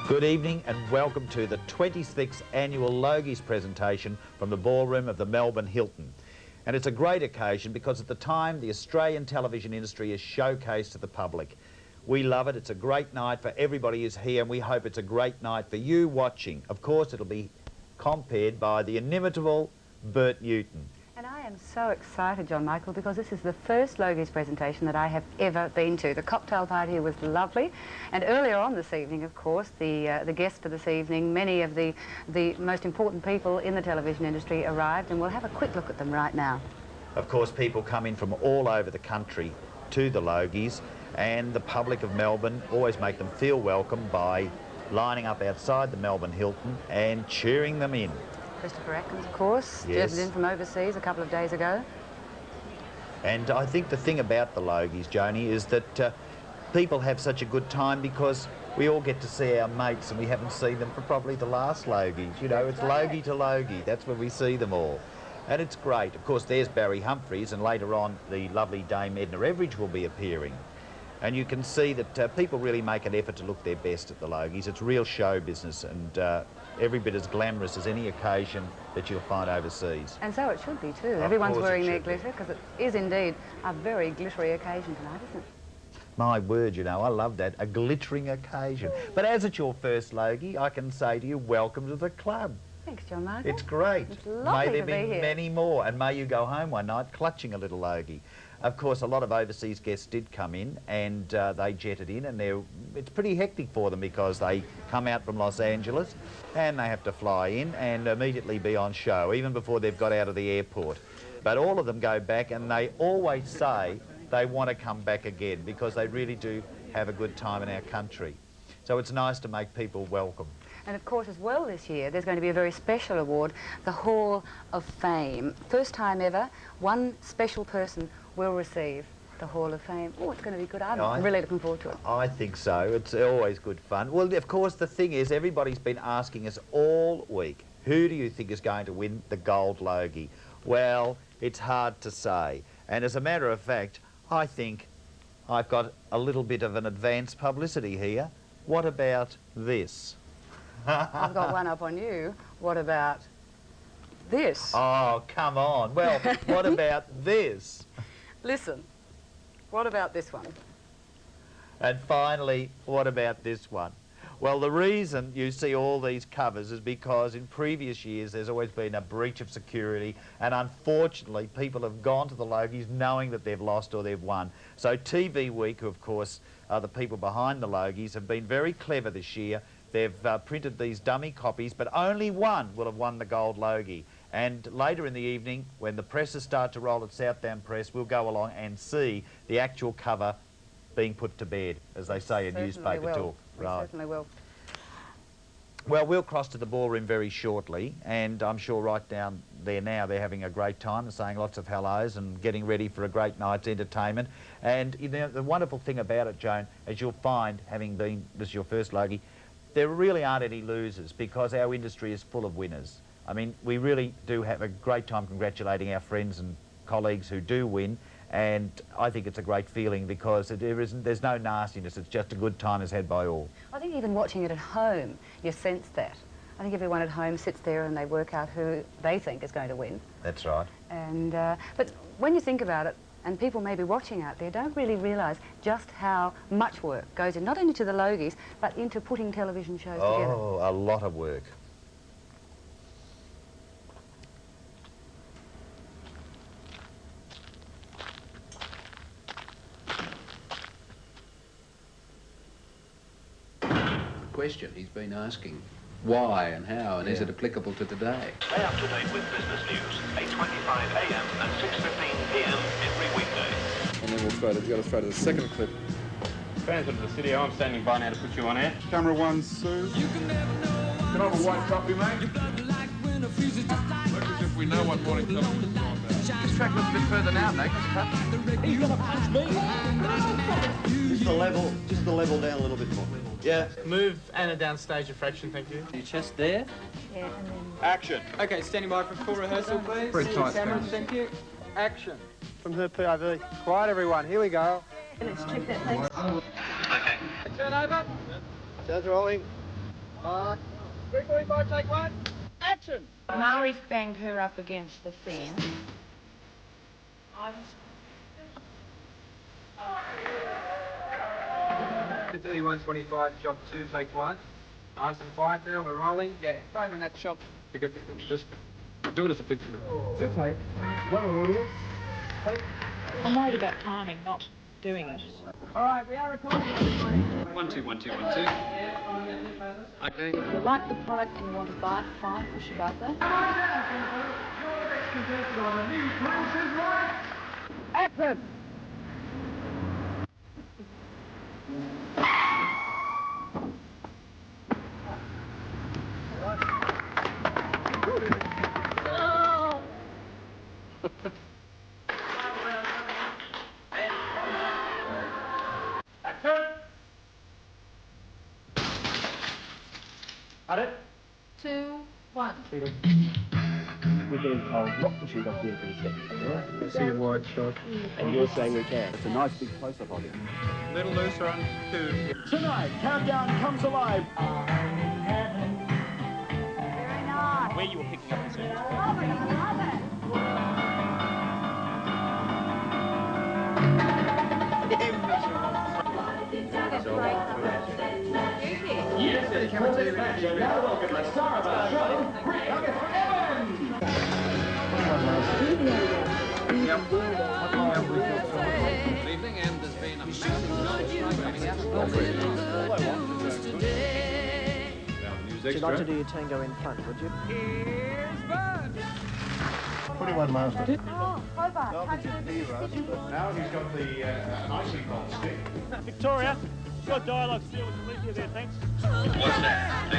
Good evening and welcome to the 26th annual Logie's presentation from the ballroom of the Melbourne Hilton. And it's a great occasion because at the time the Australian television industry is showcased to the public. We love it. It's a great night for everybody who's here, and we hope it's a great night for you watching. Of course, it'll be compared by the inimitable Bert Newton. And I am so excited, John Michael, because this is the first Logie's presentation that I have ever been to. The cocktail party was lovely, and earlier on this evening, of course, the guests for this evening, many of the most important people in the television industry arrived, and we'll have a quick look at them right now. Of course, people come in from all over the country to the Logies, and the public of Melbourne always make them feel welcome by lining up outside the Melbourne Hilton and cheering them in. Christopher Atkins, of course, yes. jetted in from overseas a couple of days ago. And I think the thing about the Logies, Joni, is that people have such a good time because we all get to see our mates and we haven't seen them for probably the last Logies. You know, it's Logie to Logie. That's when we see them all. And it's great. Of course, there's Barry Humphries, and later on the lovely Dame Edna Everidge will be appearing. And you can see that people really make an effort to look their best at the Logies. It's real show business, and every bit as glamorous as any occasion that you'll find overseas. And so it should be too. Everyone's wearing their glitter, because it is indeed a very glittery occasion tonight, isn't it? My word, you know, I love that, a glittering occasion. But as it's your first Logie, I can say to you, welcome to the club. Thanks, John Michael. It's great. It's lovely may there to be here. many more, and may you go home one night clutching a little Logie. Of course, a lot of overseas guests did come in, and they jetted in, and it's pretty hectic for them because they come out from Los Angeles and they have to fly in and immediately be on show, even before they've got out of the airport. But all of them go back, and they always say they want to come back again because they really do have a good time in our country. So it's nice to make people welcome. And of course, as well this year, there's going to be a very special award, the Hall of Fame. First time ever, one special person will receive the Hall of Fame. Oh, it's going to be good. I'm really looking forward to it. I think so. It's always good fun. Well, of course, the thing is, everybody's been asking us all week, who do you think is going to win the Gold Logie? Well, it's hard to say. And as a matter of fact, I think I've got a little bit of an advance publicity here. What about this? I've got one up on you. What about this? Oh, come on. Well, what about this? Listen, what about this one? And finally, what about this one? Well, the reason you see all these covers is because in previous years there's always been a breach of security, and unfortunately people have gone to the Logies knowing that they've lost or they've won. So TV Week, who of course are the people behind the Logies, have been very clever this year. They've printed these dummy copies, but only one will have won the Gold Logie. And later in the evening, when the presses start to roll at Southdown Press, we'll go along and see the actual cover being put to bed, as they say in newspaper talk. Right. Certainly will. Well, we'll cross to the ballroom very shortly, and I'm sure right down there now they're having a great time and saying lots of hellos and getting ready for a great night's entertainment. And you know, the wonderful thing about it, Joan, as you'll find, having been, this is your first Logie, there really aren't any losers because our industry is full of winners. I mean, we really do have a great time congratulating our friends and colleagues who do win, and I think it's a great feeling because there's no nastiness, it's just a good time is had by all. I think even watching it at home, you sense that. I think everyone at home sits there and they work out who they think is going to win. That's right. And but when you think about it, and people maybe watching out there don't really realise just how much work goes in, not only to the Logies, but into putting television shows together. Oh, a lot of work. Question he's been asking, why and how, and is it applicable to today? Stay up to date with business news, 8:25 a.m. and 6:15 p.m. every weekday. And then we'll go to the second clip. Transfer to the studio. I'm standing by now to put you on air. Camera one, Sue. Can I have a white copy, mate? Look as if we know what morning television is all about. This track looks a bit further now, mate. He's gonna punch me. Just the level down a little bit more. Yeah. Move Anna down stage a fraction, thank you. Your chest there. Yeah, and then... Action. Okay, standing by for full rehearsal, please. Very tight Cameras, space. thank you. Action. From her PIV. Quiet, everyone. Here we go. Let's check that, thanks. Okay. Turn over. Sounds rolling. 345, take one. Action! Mari's banged her up against the fence. 3125, shot 2, take one. Nice and quiet now, we're rolling. Yeah, throw in that shot. Just do it as a picture. Two take. I'm worried about timing, not doing it. All right, we are recording. 1, 2, 1, 2, 1, 2. Okay. If you like the product and you want to buy it, fine, push your button. Action! Got it? 2, 1. We're being told not to shoot off the every second. Yeah? You see a wide shot. And you're saying we can. It's a nice big close-up of it. Little looser on 2. Tonight, Countdown comes alive. Very nice. Where you were picking up the sound. Love it, love it. Yes, it's perfect fashion. Now welcome the star of our show, Rick Evans. Good evening, and there's been a massive Would you like to do your tango in front, would you? 21 Master. Oh, Hobart, touch Now he's got the an icy cold stick. Victoria, got dialogue still with Olivia there, thanks. What's that?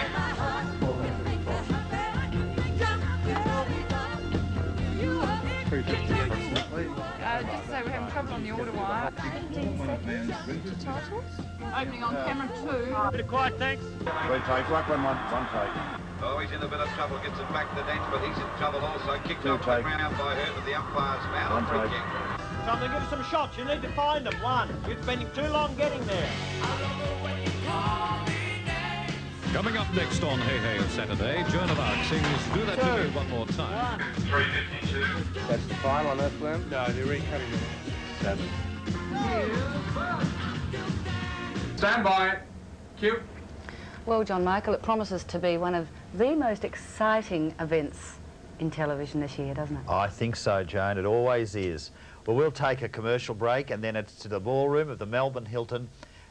Just to say we're having trouble on the order wire. 15 seconds to titles. Opening on camera 2. Bit of quiet, thanks. Three takes, one take. Oh, he's in a bit of trouble. Gets it back to the bench, but he's in trouble also. Kicked Two off the take. ground by her, but the umpire's foul. One Free take. kick. Something, give us some shots. You need to find them. One. You're spending too long getting there. Coming up next on Hey Hey Saturday, Joan of Arc sings Do That To Me One More Time. 352. That's the final on Earthworm? No, they're recutting it. 7. Stand by. Cue. Well, John Michael, it promises to be one of the most exciting events in television this year, doesn't it? I think so, Joan. It always is. Well, we'll take a commercial break and then it's to the ballroom of the Melbourne Hilton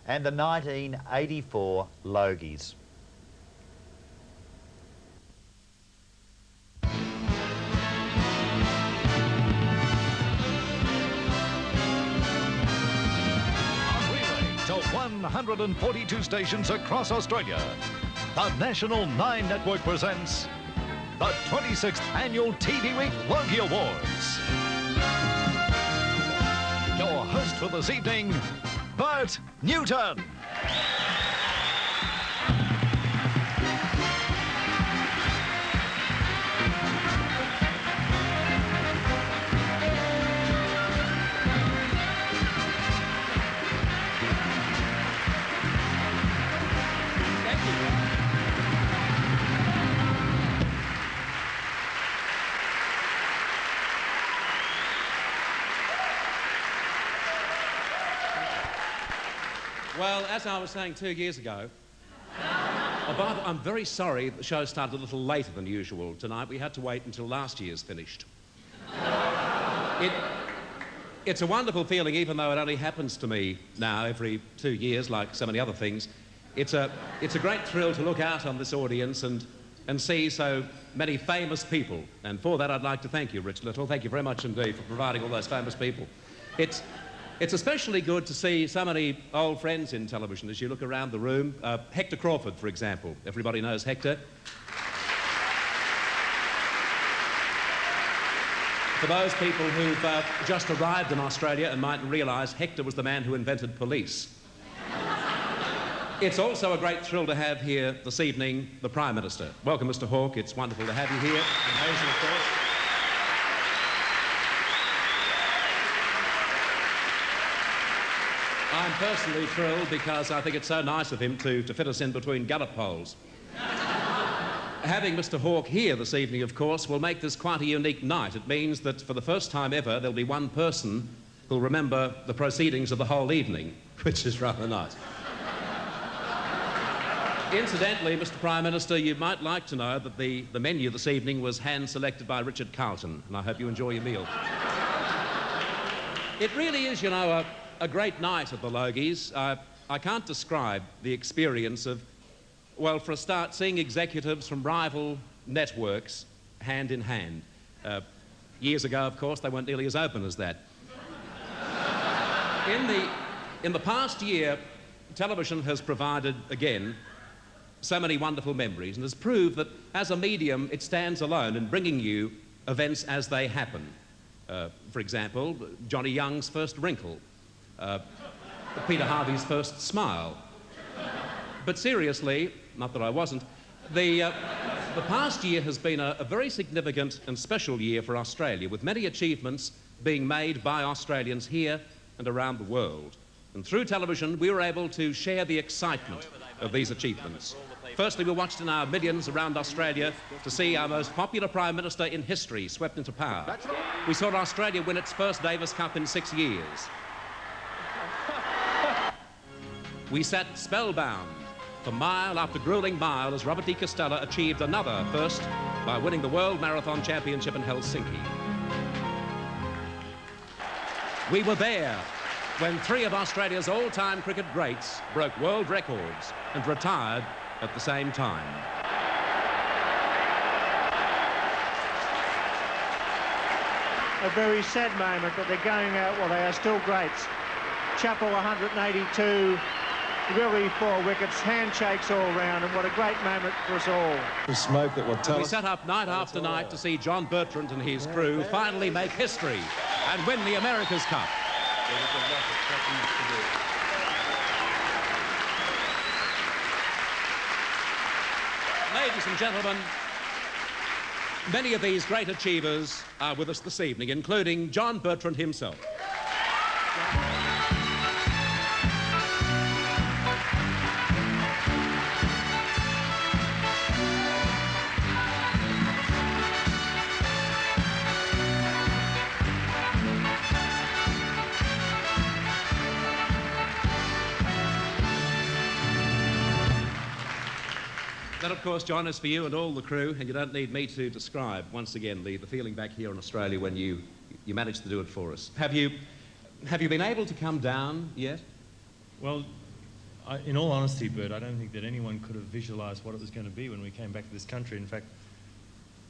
and the 1984 Logies. To 142 stations across Australia, the National 9 Network presents the 26th Annual TV Week Logie Awards. Your host for this evening, Bert Newton. Well, as I was saying 2 years ago, I'm very sorry the show started a little later than usual tonight. We had to wait until last year's finished. It's a wonderful feeling, even though it only happens to me now every 2 years, like so many other things. It's a great thrill to look out on this audience and see so many famous people. And for that, I'd like to thank you, Rich Little. Thank you very much indeed for providing all those famous people. It's especially good to see so many old friends in television as you look around the room. Hector Crawford, for example. Everybody knows Hector. For those people who've just arrived in Australia and mightn't realise, Hector was the man who invented police. It's also a great thrill to have here this evening the Prime Minister. Welcome, Mr. Hawke. It's wonderful to have you here. And Hazel, of course. I'm personally thrilled because I think it's so nice of him to fit us in between Gallup polls. having Mr. Hawke here this evening, of course, will make this quite a unique night. It means that for the first time ever, there'll be one person who'll remember the proceedings of the whole evening, which is rather nice. Incidentally, Mr. Prime Minister, you might like to know that the menu this evening was hand-selected by Richard Carlton, and I hope you enjoy your meal. It really is, you know, a great night at the Logies. I can't describe the experience of, well, for a start, seeing executives from rival networks hand in hand. Years ago, of course, they weren't nearly as open as that. In the past year, television has provided, again, so many wonderful memories and has proved that as a medium, it stands alone in bringing you events as they happen. For example, Johnny Young's first wrinkle, Peter Harvey's first smile. But seriously, not that I wasn't, the past year has been a very significant and special year for Australia, with many achievements being made by Australians here and around the world. And through television, we were able to share the excitement of these achievements. Firstly, we watched in our millions around Australia to see our most popular Prime Minister in history swept into power. We saw Australia win its first Davis Cup in 6 years. We sat spellbound for mile after grueling mile as Robert de Castella achieved another first by winning the World Marathon Championship in Helsinki. We were there when 3 of Australia's all-time cricket greats broke world records and retired at the same time. A very sad moment, but they're going out, well, they are still greats. Chappell, 182, really 4 wickets, handshakes all round, and what a great moment for us all. The smoke that will tell We us. sat up night after night to see John Bertrand and his crew finally make history and win the America's Cup. Ladies and gentlemen, many of these great achievers are with us this evening, including John Bertrand himself. That, of course, John, is for you and all the crew, and you don't need me to describe, once again, the feeling back here in Australia when you managed to do it for us. Have you been able to come down yet? Well, in all honesty, Bert, I don't think that anyone could have visualised what it was going to be when we came back to this country. In fact,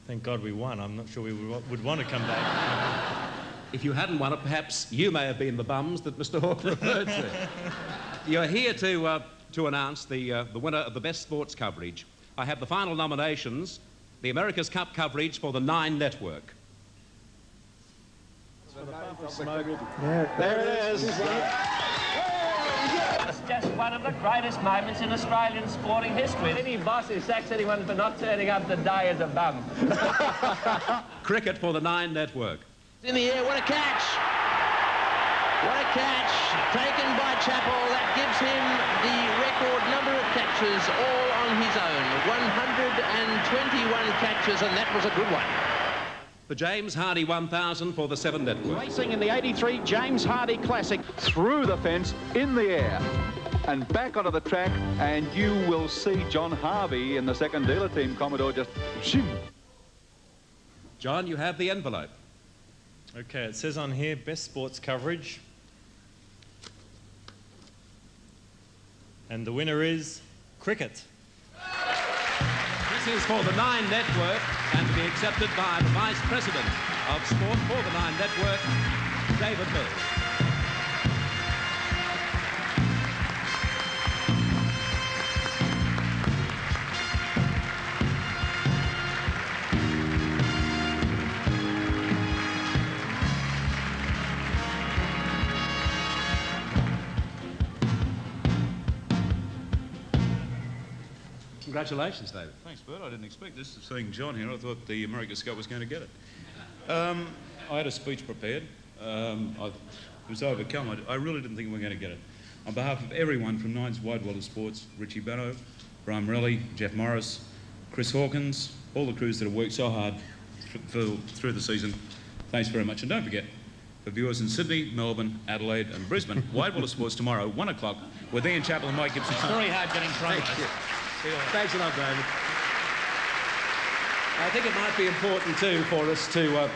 thank God we won. I'm not sure we would want to come back. If you hadn't won it, perhaps you may have been the bums that Mr. Hawke referred to. You're here to announce the winner of the Best Sports Coverage. I have the final nominations, the America's Cup coverage for the 9 network. Yeah, there it is. It's just one of the greatest moments in Australian sporting history. Any boss who sacks anyone for not turning up today is a bum. Cricket for the 9 network. In the air, what a catch! What a catch taken by Chappell. That gives him the record number of catches all on his own. 121 catches, and that was a good one. The James Hardy 1000 for the 7 network. Racing in the 83 James Hardy Classic. Through the fence, in the air, and back onto the track, and you will see John Harvey in the second dealer team Commodore just shim. John, you have the envelope. Okay, it says on here, Best Sports Coverage. And the winner is cricket. This is for the 9 network and to be accepted by the Vice President of Sport for the 9 network, David Hill. Congratulations, David. Thanks, Bert. I didn't expect this. Seeing John here, I thought the America's Cup was going to get it. I had a speech prepared. I was overcome. I really didn't think we were going to get it. On behalf of everyone from Nine's Widewalder Sports, Richie Banno, Graham Relly, Jeff Morris, Chris Hawkins, all the crews that have worked so hard through the season, thanks very much. And don't forget, for viewers in Sydney, Melbourne, Adelaide and Brisbane, Wide World of Sports tomorrow, 1 o'clock, with Ian Chappell and Mike Gibson. It's very hard getting front of us. Thanks a lot, David. I think it might be important, too, for us to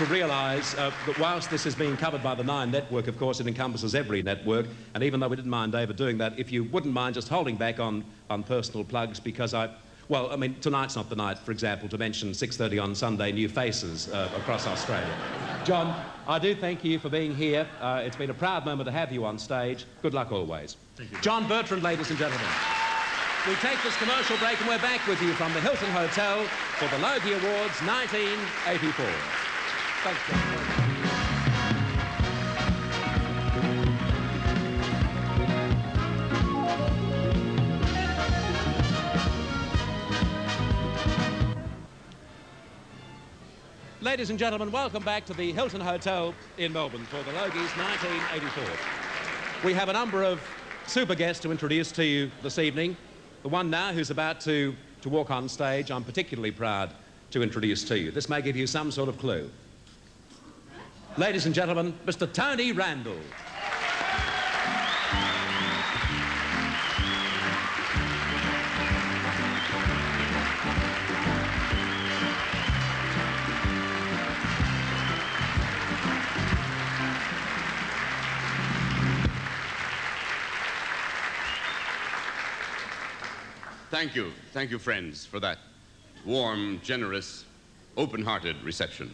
realise that whilst this is being covered by the Nine network, of course, it encompasses every network. And even though we didn't mind David doing that, if you wouldn't mind just holding back on personal plugs, because well, I mean, tonight's not the night, for example, to mention 6:30 on Sunday, new faces across Australia. John, I do thank you for being here. It's been a proud moment to have you on stage. Good luck always. Thank you. John Bertrand, ladies and gentlemen. We take this commercial break and we're back with you from the Hilton Hotel for the Logie Awards 1984. Thanks, John. Ladies and gentlemen, welcome back to the Hilton Hotel in Melbourne for the Logies 1984. We have a number of super guests to introduce to you this evening. The one now who's about to walk on stage, I'm particularly proud to introduce to you. This may give you some sort of clue. Ladies and gentlemen, Mr. Tony Randall. Thank you, friends, for that warm, generous, open-hearted reception.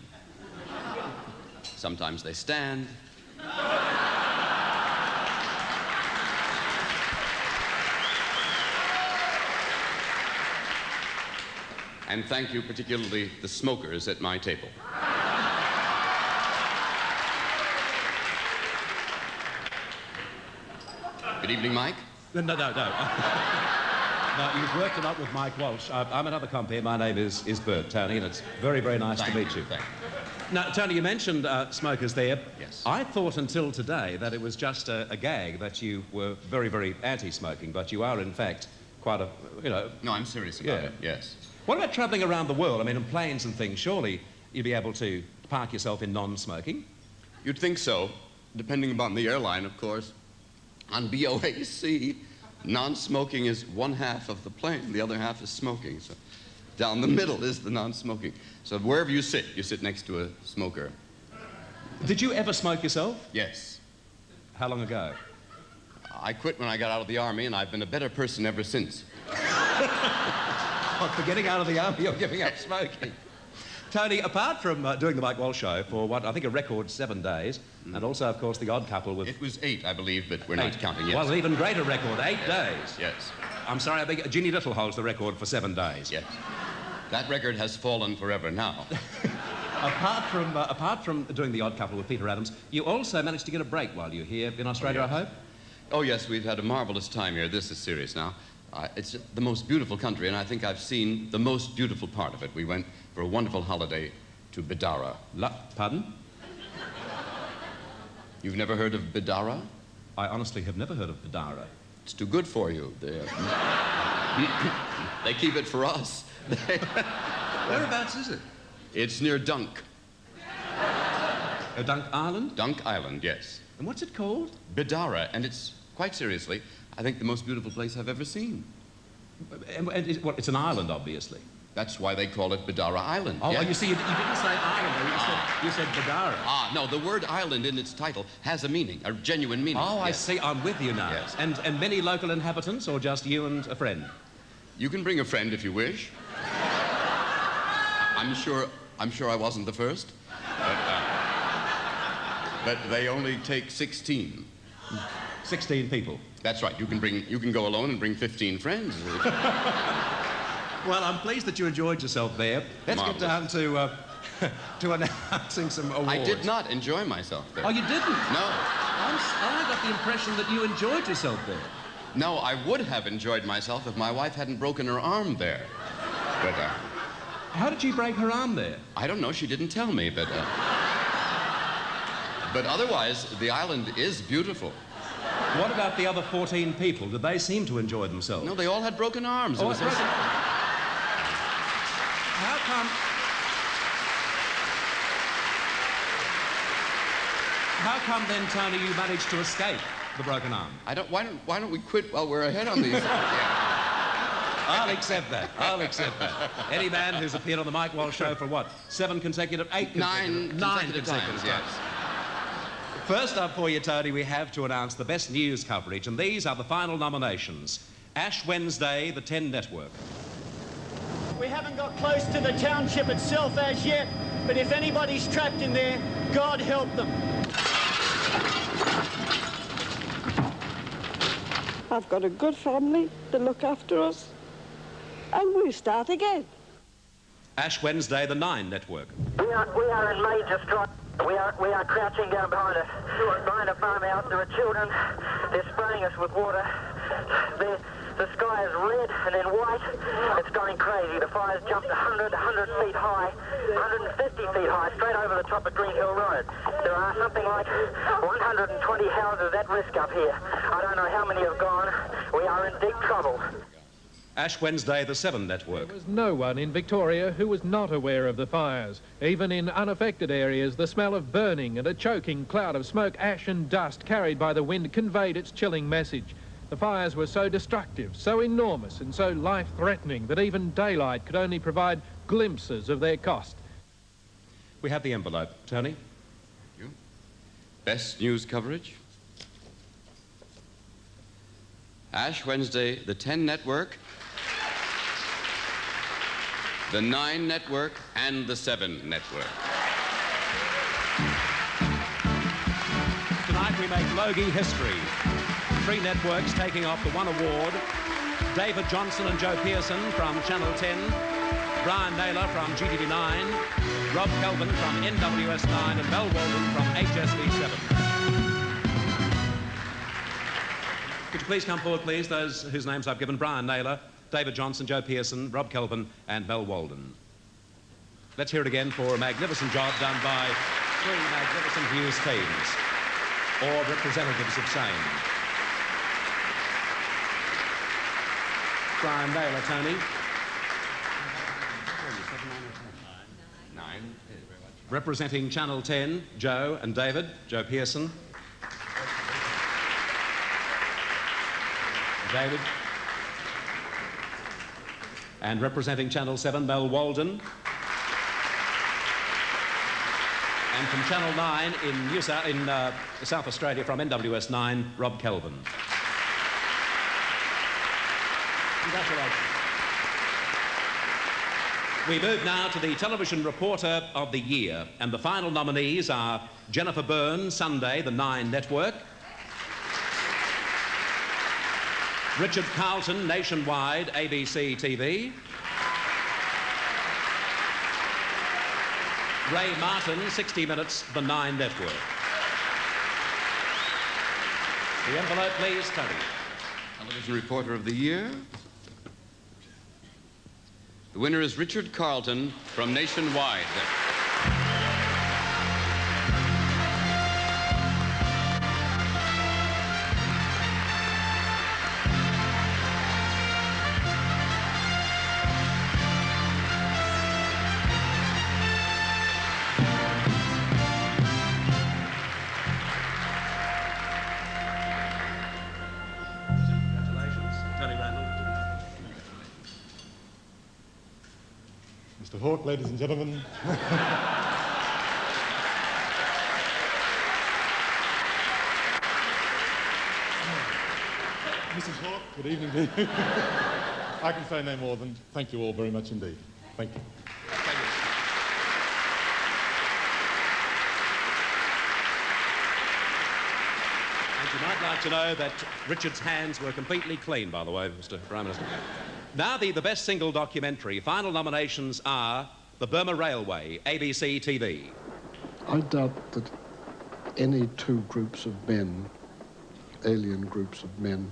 Sometimes they stand. And thank you particularly the smokers at my table. Good evening, Mike. No. No, you've worked a lot with Mike Walsh. I'm another compere. My name is Bert, Tony, and it's very, very nice to meet you. Thank you. Now, Tony, you mentioned smokers there. Yes. I thought until today that it was just a gag, that you were very, very anti-smoking, but you are, in fact, quite a, you know... No, I'm serious about it, yes. What about travelling around the world? I mean, in planes and things, surely you'd be able to park yourself in non-smoking? You'd think so, depending upon the airline, of course. On BOAC, non-smoking is one half of the plane, the other half is smoking. So down the middle is the non-smoking. So wherever you sit next to a smoker. Did you ever smoke yourself? Yes. How long ago? I quit when I got out of the Army, and I've been a better person ever since. For getting out of the Army, you're giving up smoking. Tony, apart from doing the Mike Walsh show for what I think a record 7 days, and also, of course, the Odd Couple with... It was 8, I believe, but we're not counting yet. Well, an even greater record, 8 days. Yes. I'm sorry, I think Ginny Little holds the record for 7 days. Yes. That record has fallen forever now. Apart from doing the Odd Couple with Peter Adams, you also managed to get a break while you were here in Australia, yes. I hope? Oh, yes, we've had a marvelous time here. This is serious now. It's the most beautiful country, and I think I've seen the most beautiful part of it. We went for a wonderful holiday to Bidara. Pardon? You've never heard of Bidara? I honestly have never heard of Bidara. It's too good for you. They keep it for us. Whereabouts is it? It's near Dunk. Dunk Island? Dunk Island, yes. And what's it called? Bidara, and it's, quite seriously, I think the most beautiful place I've ever seen. And it's an island, obviously. That's why they call it Bidara Island. Oh, yes. You see, you didn't say island, you said Bidara. No, the word island in its title has a meaning, a genuine meaning. Oh, yes. I see, I'm with you now. Yes. And many local inhabitants, or just you and a friend? You can bring a friend if you wish. I'm sure I wasn't the first. But they only take 16. 16 people? That's right. You can go alone and bring 15 friends. Well, I'm pleased that you enjoyed yourself there. Let's Marvelous. get down to announcing some awards. I did not enjoy myself there. Oh, you didn't? No. I got the impression that you enjoyed yourself there. No, I would have enjoyed myself if my wife hadn't broken her arm there. But, how did she break her arm there? I don't know. She didn't tell me, but otherwise, the island is beautiful. What about the other 14 people? Did they seem to enjoy themselves? No, they all had broken arms. Oh, How come then, Tony, you managed to escape the broken arm? Why don't we quit while we're ahead on these? I'll accept that. I'll accept that. Any man who's appeared on the Mike Walsh show for what? 8 consecutive Nine consecutive times, yes. First up for you, Tony, we have to announce the best news coverage, and these are the final nominations. Ash Wednesday, the 10 Network. We haven't got close to the township itself as yet, but if anybody's trapped in there, God help them. I've got a good family to look after us, and we start again. Ash Wednesday, the 9 Network. We are in major strife. We are crouching down behind a farmhouse. There are children. They're spraying us with water. The sky is red and then white. It's going crazy. The fire's jumped 100 feet high, 150 feet high, straight over the top of Green Hill Road. There are something like 120 houses at risk up here. I don't know how many have gone. We are in deep trouble. Ash Wednesday, the 7 Network. There was no one in Victoria who was not aware of the fires. Even in unaffected areas, the smell of burning and a choking cloud of smoke, ash and dust carried by the wind conveyed its chilling message. The fires were so destructive, so enormous and so life-threatening that even daylight could only provide glimpses of their cost. We have the envelope. Tony? Thank you. Best news coverage. Ash Wednesday, the 10 Network, the 9 Network, and the 7 Network. Tonight we make Logie history. 3 networks taking off the one award. David Johnson and Joe Pearson from Channel 10, Brian Naylor from GTV9, Rob Kelvin from NWS9, and Mel Walden from HSV7. Could you please come forward, please, those whose names I've given? Brian Naylor, David Johnson, Joe Pearson, Rob Kelvin, and Mel Walden. Let's hear it again for a magnificent job done by 3 magnificent news teams, or representatives of same. Brian Naylor, Tony. 9. Representing Channel 10, Joe and David, Joe Pearson. David. And representing Channel 7, Mel Walden. And from Channel 9 in South Australia, from NWS 9, Rob Kelvin. Congratulations. We move now to the Television Reporter of the Year, and the final nominees are Jennifer Byrne, Sunday, the 9 Network; Richard Carlton, Nationwide, ABC TV; Ray Martin, 60 Minutes, the 9 Network. The envelope, please, Tony. Television Reporter of the Year. The winner is Richard Carlton from Nationwide. Mr. Hawke, ladies and gentlemen. Mrs. Hawke, good evening to you. I can say no more than thank you all very much indeed. Thank you. And you might like to know that Richard's hands were completely clean, by the way, Mr. Prime Minister. Now the best single documentary. Final nominations are The Burma Railway, ABC TV. I doubt that any 2 groups of men, alien groups of men,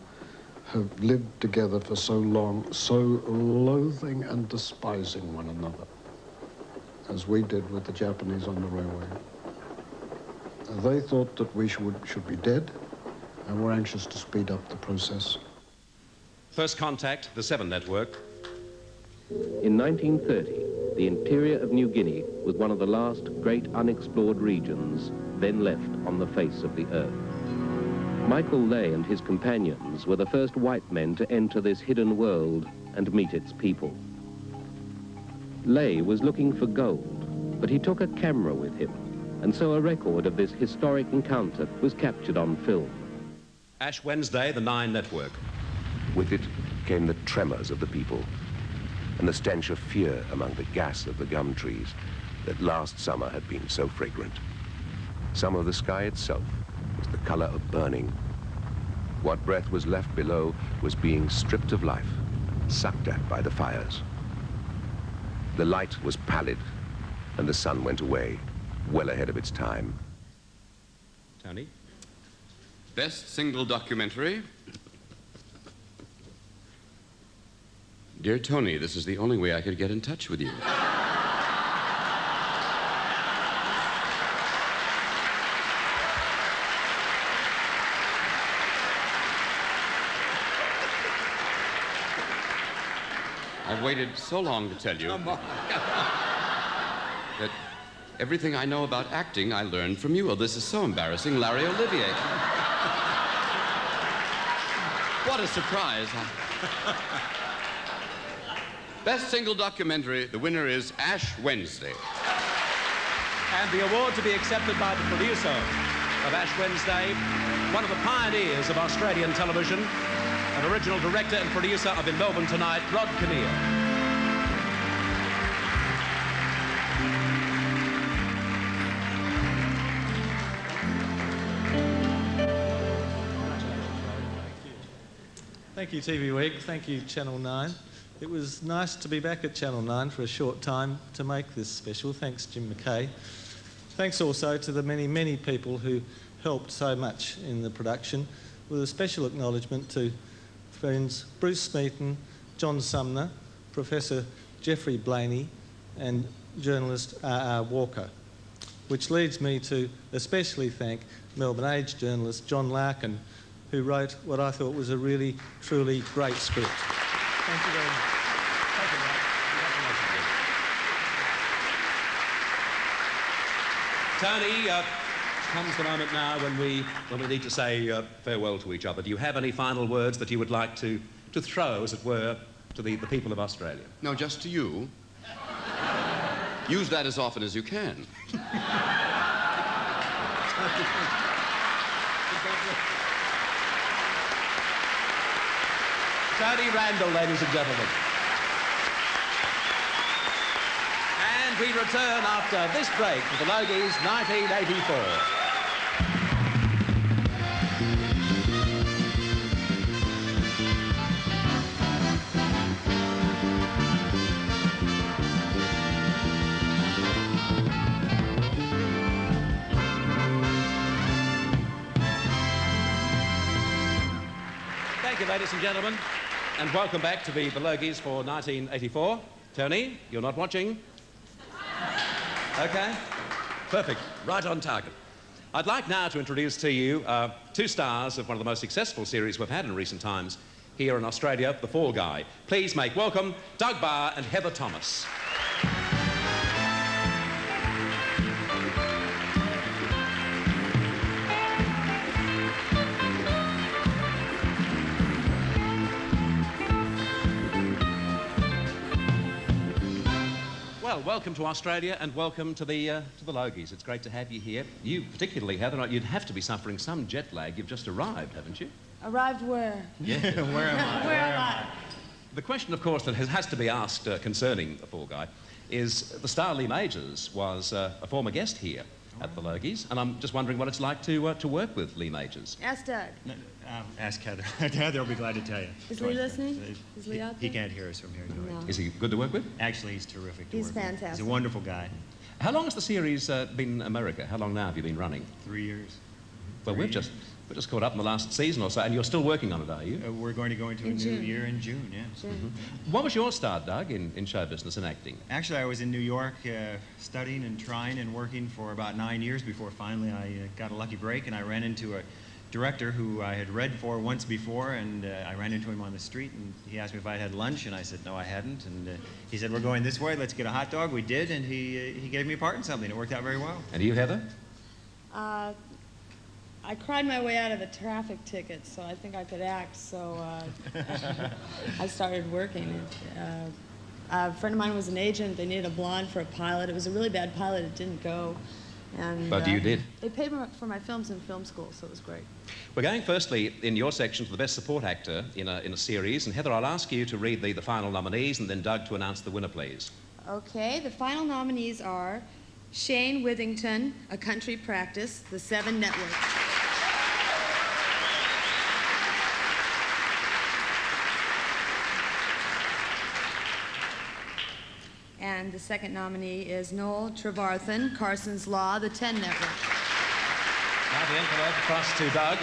have lived together for so long, so loathing and despising one another, as we did with the Japanese on the railway. They thought that we should be dead, and were anxious to speed up the process. First Contact, the 7 Network. In 1930, the interior of New Guinea was one of the last great unexplored regions then left on the face of the earth. Michael Ley and his companions were the first white men to enter this hidden world and meet its people. Ley was looking for gold, but he took a camera with him, and so a record of this historic encounter was captured on film. Ash Wednesday, the Nine Network. With it came the tremors of the people and the stench of fear among the gas of the gum trees that last summer had been so fragrant. Some of the sky itself was the color of burning. What breath was left below was being stripped of life, sucked at by the fires. The light was pallid, and the sun went away, well ahead of its time. Tony? Best single documentary. Dear Tony, this is the only way I could get in touch with you. I've waited so long to tell you that everything I know about acting I learned from you. Oh, this is so embarrassing. Larry Olivier. What a surprise. Best single documentary, the winner is Ash Wednesday. And the award to be accepted by the producer of Ash Wednesday, one of the pioneers of Australian television, an original director and producer of In Melbourne Tonight, Rod Kinnear. Thank you, TV Week. Thank you, Channel 9. It was nice to be back at Channel 9 for a short time to make this special. Thanks, Jim McKay. Thanks also to the many, many people who helped so much in the production, with a special acknowledgement to friends Bruce Smeaton, John Sumner, Professor Geoffrey Blaney, and journalist R.R. Walker, which leads me to especially thank Melbourne Age journalist John Larkin, who wrote what I thought was a really, truly great script. Thank you very much. Tony, comes the moment now when we need to say farewell to each other. Do you have any final words that you would like to throw, as it were, to the people of Australia? No, just to you. Use that as often as you can. Tony Randall, ladies and gentlemen. And we return after this break with the Logies 1984. Thank you, ladies and gentlemen, and welcome back to the Logies for 1984. Tony, you're not watching? Okay, perfect, right on target. I'd like now to introduce to you two stars of one of the most successful series we've had in recent times here in Australia, The Fall Guy. Please make welcome Doug Barr and Heather Thomas. Well, welcome to Australia and welcome to the Logies. It's great to have you here. You particularly, Heather, you'd have to be suffering some jet lag. You've just arrived, haven't you? Arrived where? Yeah. Where am I? Where am I? The question, of course, that has to be asked concerning The Fall Guy is the star Lee Majors was a former guest here at the Logies, and I'm just wondering what it's like to work with Lee Majors. Ask Doug. No, ask Heather. Heather will be glad to tell you. Is Lee listening? Is Lee out there? He can't hear us from here. No. Is he good to work with? Actually, he's terrific to He's work with. fantastic. He's a wonderful guy. How long has the series been in America? How long now have you been running? 3 years. Well, we're just caught up in the last season or so, and you're still working on it, are you? We're going to go into a new year in June, yeah. Mm-hmm. What was your start, Doug, in show business and acting? Actually, I was in New York studying and trying and working for about 9 years before finally I got a lucky break, and I ran into a director who I had read for once before, and I ran into him on the street, and he asked me if I had lunch, and I said no, I hadn't. And he said, we're going this way, let's get a hot dog. We did, and he gave me a part in something. It worked out very well. And you, Heather? I cried my way out of the traffic ticket, so I think I could act, so I started working. A friend of mine was an agent. They needed a blonde for a pilot. It was a really bad pilot. It didn't go. And, But you did. They paid for my films in film school, so it was great. We're going firstly in your section for the Best Support Actor in a series. And Heather, I'll ask you to read the final nominees and then Doug to announce the winner, please. Okay, the final nominees are Shane Withington, A Country Practice, The 7 Network. And the second nominee is Noel Trevarthen, Carson's Law, The 10 Network. Now the envelope across to Doug.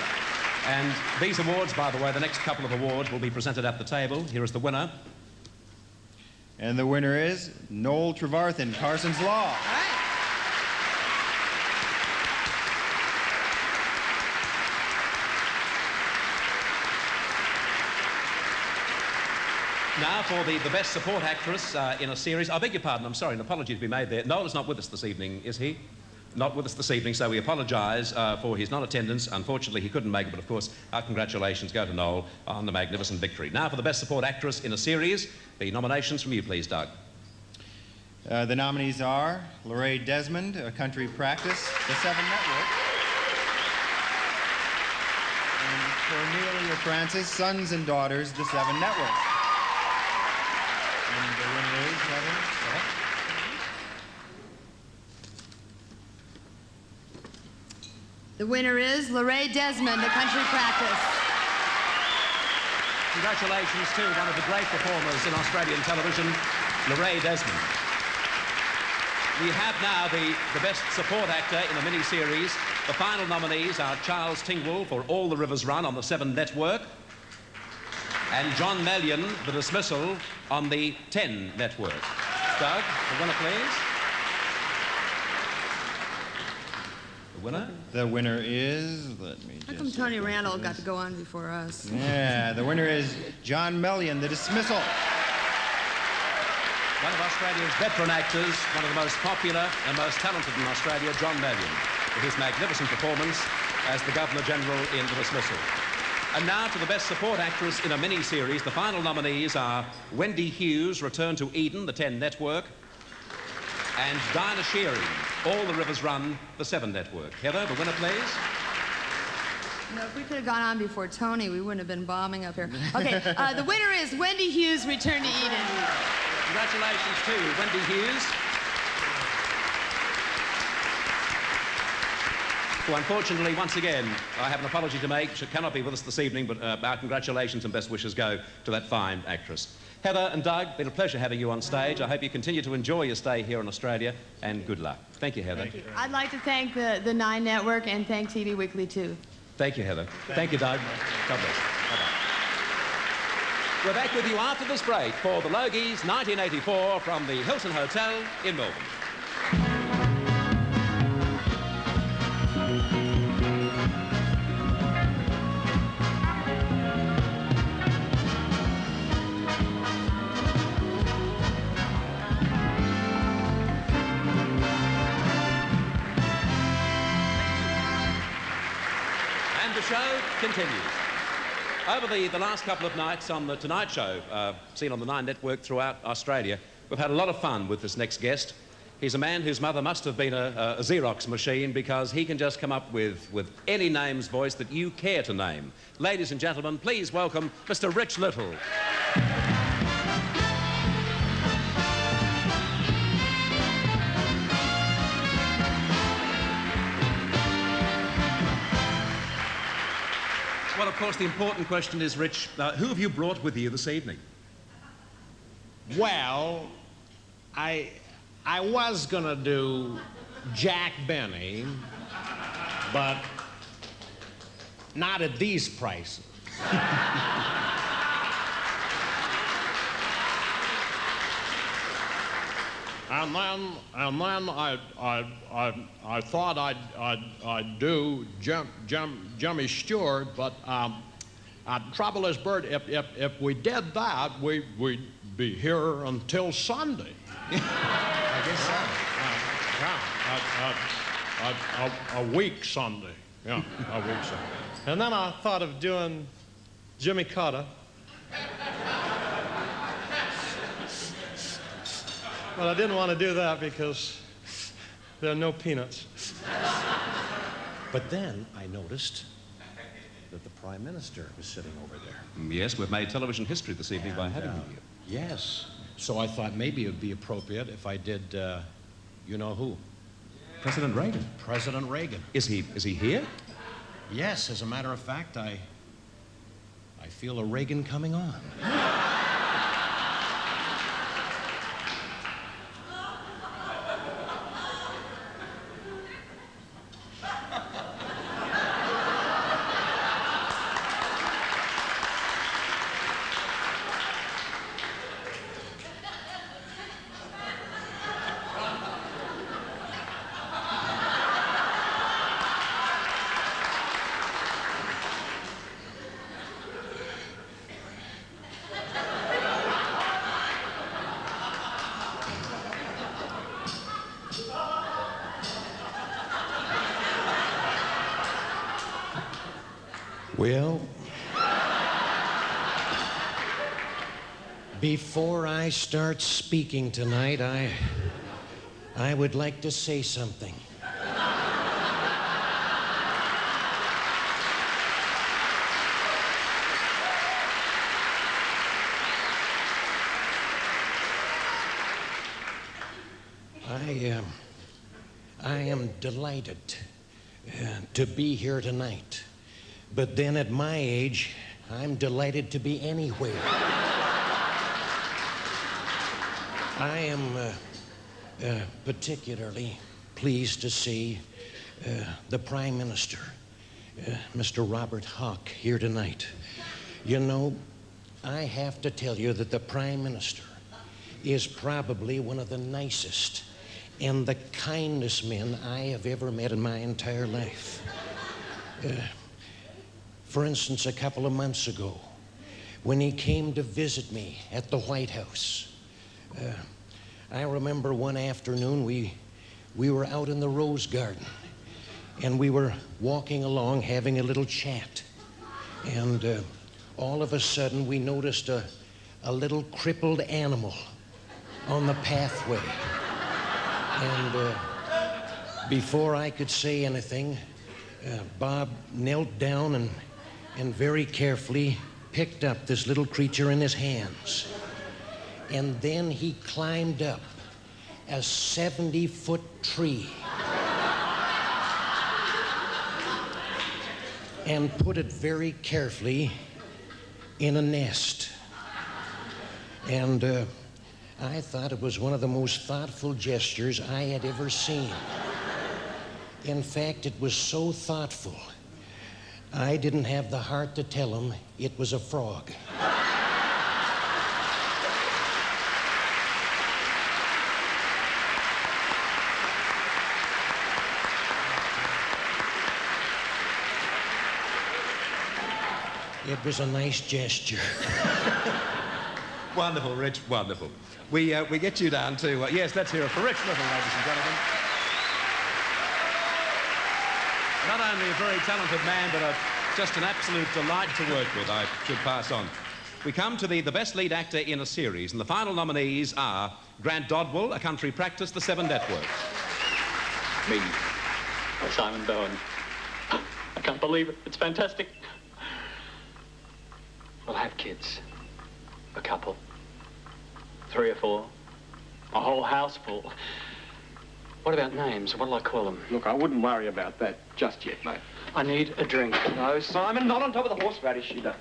And these awards, by the way, the next couple of awards will be presented at the table. Here is the winner. And the winner is Noel Trevarthen, Carson's Law. Now for the Best Support Actress in a series. I beg your pardon, I'm sorry, an apology to be made there. Noel is not with us this evening, is he? Not with us this evening, so we apologise for his non-attendance. Unfortunately, he couldn't make it, but of course, our congratulations go to Noel on the magnificent victory. Now for the Best Support Actress in a series. The nominations from you, please, Doug. The nominees are Lorraine Desmond, A Country Practice, The 7 Network. And Cornelia Francis, Sons and Daughters, The 7 Network. And the winner is, Heather? The winner is Lorraine Desmond, A Country Practice. Congratulations to one of the great performers in Australian television, Lorraine Desmond. We have now the Best Support Actor in a mini-series. The final nominees are Charles Tingwell for All the Rivers Run on the 7 Network, and John Malyon, The Dismissal, on the 10 Network. Doug, the winner, please. The winner? The winner is, let me How just... come Tony Randall got to go on before us? Yeah, the winner is John Malyon, The Dismissal. One of Australia's veteran actors, one of the most popular and most talented in Australia, John Malyon, with his magnificent performance as the Governor-General in The Dismissal. And now to the Best Support Actress in a mini-series. The final nominees are Wendy Hughes, Return to Eden, the 10 Network, and Dinah Shearing, All the Rivers Run, the 7 Network. Heather, the winner, please. No, if we could have gone on before Tony, we wouldn't have been bombing up here. Okay, the winner is Wendy Hughes, Return to Eden. Congratulations to Wendy Hughes, who unfortunately, once again, I have an apology to make. She cannot be with us this evening, but our congratulations and best wishes go to that fine actress. Heather and Doug, been a pleasure having you on stage. I hope you continue to enjoy your stay here in Australia, and good luck. Thank you, Heather. Thank you. I'd like to thank the 9 Network and thank TV Weekly, too. Thank you, Heather. Thank you, Doug. God bless. Bye-bye. We're back with you after this break for the Logies 1984 from the Hilton Hotel in Melbourne. And the show continues. Over the last couple of nights on the Tonight Show, seen on the 9 Network throughout Australia, we've had a lot of fun with this next guest. He's a man whose mother must have been a Xerox machine, because he can just come up with any name's voice that you care to name. Ladies and gentlemen, please welcome Mr. Rich Little. Well, of course, the important question is, Rich, who have you brought with you this evening? Well, I was gonna do Jack Benny, but not at these prices. And then I thought I'd do Jimmy Stewart, but trouble is, Bert, if we did that, we'd be here until Sunday. I guess so. A week Sunday. Yeah, a week Sunday. And then I thought of doing Jimmy Carter. But I didn't want to do that because there are no peanuts. But then I noticed that the Prime Minister was sitting over there. Yes, we've made television history this evening by having him here. Yes. So I thought maybe it would be appropriate if I did, you know who? President Reagan. President Reagan. Is he here? Yes, as a matter of fact, I feel a Reagan coming on. Well, before I start speaking tonight, I would like to say something. I am delighted to be here tonight. But then at my age, I'm delighted to be anywhere. I am particularly pleased to see the Prime Minister, Mr. Robert Hawke, here tonight. You know, I have to tell you that the Prime Minister is probably one of the nicest and the kindest men I have ever met in my entire life. For instance, a couple of months ago, when he came to visit me at the White House, I remember one afternoon we were out in the Rose Garden, and we were walking along having a little chat, and all of a sudden we noticed a little crippled animal on the pathway. And before I could say anything, Bob knelt down and very carefully picked up this little creature in his hands. And then he climbed up a 70-foot tree and put it very carefully in a nest. And I thought it was one of the most thoughtful gestures I had ever seen. In fact, it was so thoughtful, I didn't have the heart to tell him it was a frog. It was a nice gesture. Wonderful, Rich, wonderful. We get you down to, yes, let's hear it for Rich Little, ladies and gentlemen. Not only a very talented man, but just an absolute delight to work with, I should pass on. We come to the best lead actor in a series, and the final nominees are Grant Dodwell, A Country Practice, The Seven Networks. Me, Simon Bowen. I can't believe it. It's fantastic. We'll have kids. A couple. 3 or 4. A whole house full. What about names? What'll I call them? Look, I wouldn't worry about that just yet, mate. I need a drink. No, Simon, not on top of the horseradish, you don't.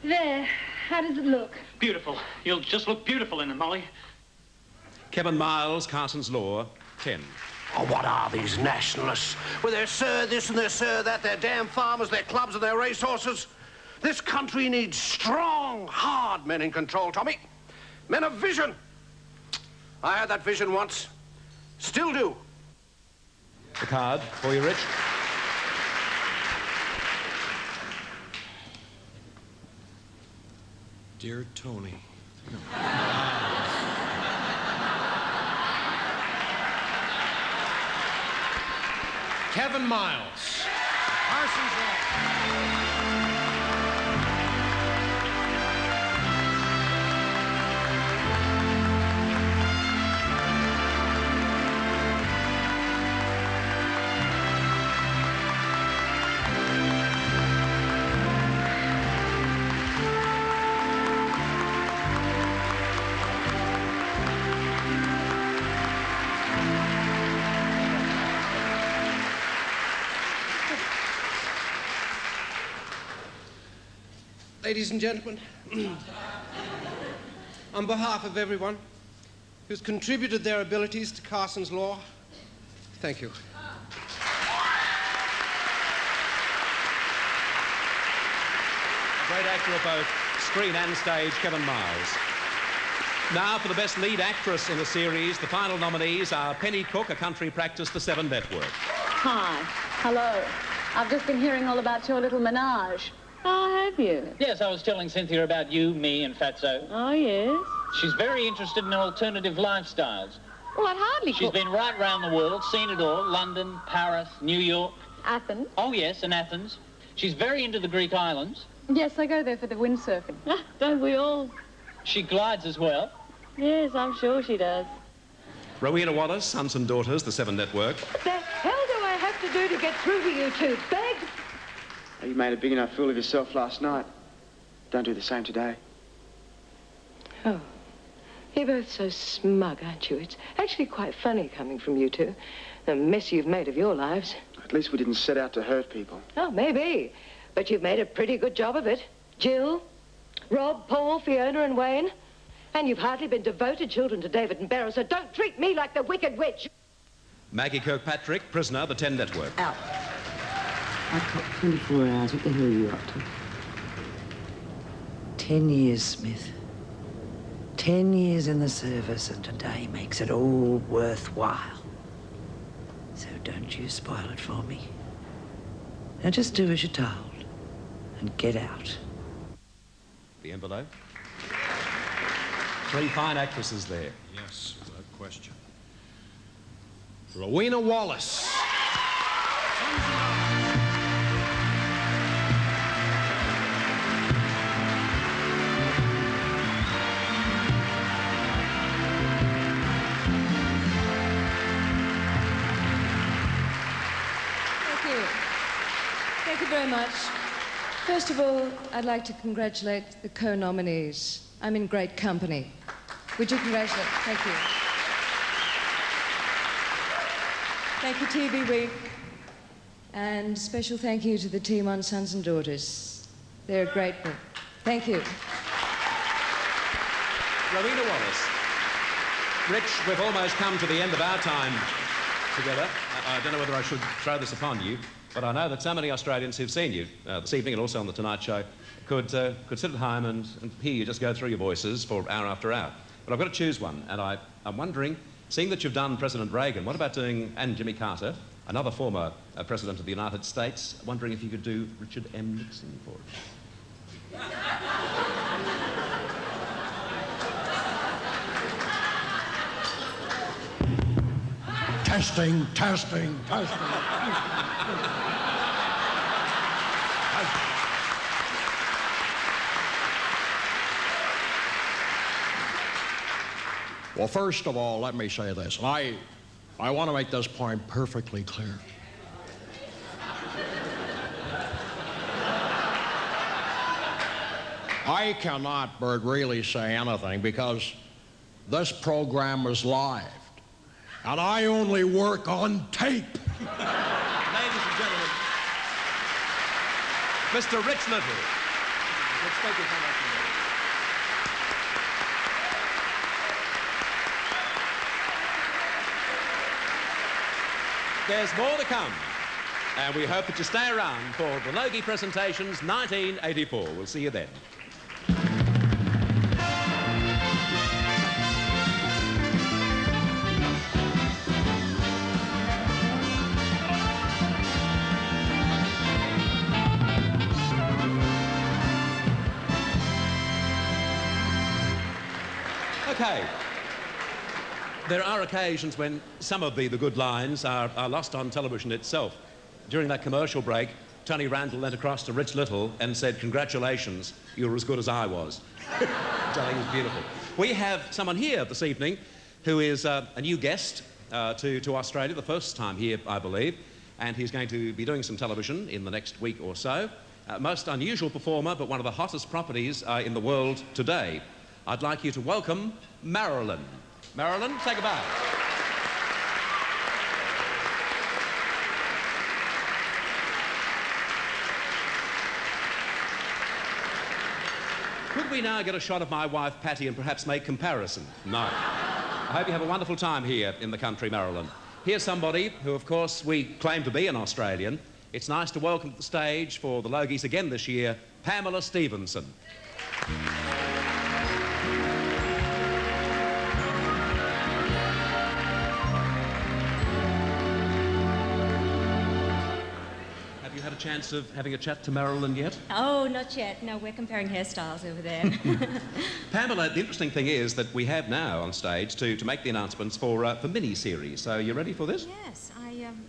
There. How does it look? Beautiful. You'll just look beautiful in them, Molly. Kevin Miles, Carson's Law, 10. Oh, what are these nationalists? With their sir this and their sir that, their damn farmers, their clubs and their racehorses. This country needs strong, hard men in control, Tommy. Men of vision. I had that vision once. Still do. The card for you, Rich. Dear Tony. Kevin Miles. Parsons Law. Ladies and gentlemen, on behalf of everyone who's contributed their abilities to Carson's Law, thank you. Great actor of both screen and stage, Kevin Miles. Now for the best lead actress in the series, the final nominees are Penny Cook, A Country Practice, The Seven Network. Hi. Hello. I've just been hearing all about your little menage. Oh, have you? Yes, I was telling Cynthia about you, me, and Fatso. Oh, yes? She's very interested in alternative lifestyles. Well, I'd hardly She's been right round the world, seen it all. London, Paris, New York. Athens? Oh, yes, and Athens. She's very into the Greek islands. Yes, I go there for the windsurfing. Don't we all? She glides as well. Yes, I'm sure she does. Rowena Wallace, Sons and Daughters, The Seven Network. What the hell do I have to do to get through to you two? Beg? You made a big enough fool of yourself last night. Don't do the same today. Oh. You're both so smug, aren't you? It's actually quite funny coming from you two. The mess you've made of your lives. At least we didn't set out to hurt people. Oh, maybe. But you've made a pretty good job of it. Jill, Rob, Paul, Fiona and Wayne. And you've hardly been devoted children to David and Beryl, so don't treat me like the wicked witch. Maggie Kirkpatrick, Prisoner, The 10 Network. Out. I've got 24 hours. What the hell are you up to? 10 years, Smith. 10 years in the service, and today makes it all worthwhile. So don't you spoil it for me. Now just do as you're told and get out. The envelope. 3 fine actresses there. Yes, without question. Rowena Wallace. Thank you very much. First of all, I'd like to congratulate the co-nominees. I'm in great company. Would you congratulate? Thank you. Thank you, TV Week. And special thank you to the team on Sons and Daughters. They're grateful. Thank you. Rowena Wallace. Rich, we've almost come to the end of our time together. I don't know whether I should throw this upon you, but I know that so many Australians who've seen you this evening and also on The Tonight Show could sit at home and hear you just go through your voices for hour after hour. But I've got to choose one, and I'm wondering, seeing that you've done President Reagan, what about doing, and Jimmy Carter, another former President of the United States, wondering if you could do Richard M. Nixon for us? Testing. Well, first of all, let me say this. I want to make this point perfectly clear. I cannot, Bert, really say anything because this program is live, and I only work on tape. Ladies and gentlemen, Mr. Rich Little. Let's take his hand up. There's more to come, and we hope that you stay around for the Logie Presentations 1984. We'll see you then. OK. There are occasions when some of the good lines are lost on television itself. During that commercial break, Tony Randall leant across to Rich Little and said, "Congratulations, you're as good as I was." Which I think is beautiful. We have someone here this evening who is a new guest to Australia, the first time here, I believe, and he's going to be doing some television in the next week or so. Most unusual performer, but one of the hottest properties in the world today. I'd like you to welcome Marilyn. Marilyn, say goodbye. Could we now get a shot of my wife, Patty, and perhaps make comparison? No. I hope you have a wonderful time here in the country, Marilyn. Here's somebody who, of course, we claim to be an Australian. It's nice to welcome to the stage for the Logies again this year, Pamela Stephenson. Have you had a chance of having a chat to Marilyn yet? Oh, not yet. No, we're comparing hairstyles over there. Pamela, the interesting thing is that we have now on stage to make the announcements for mini-series. So you ready for this? Yes,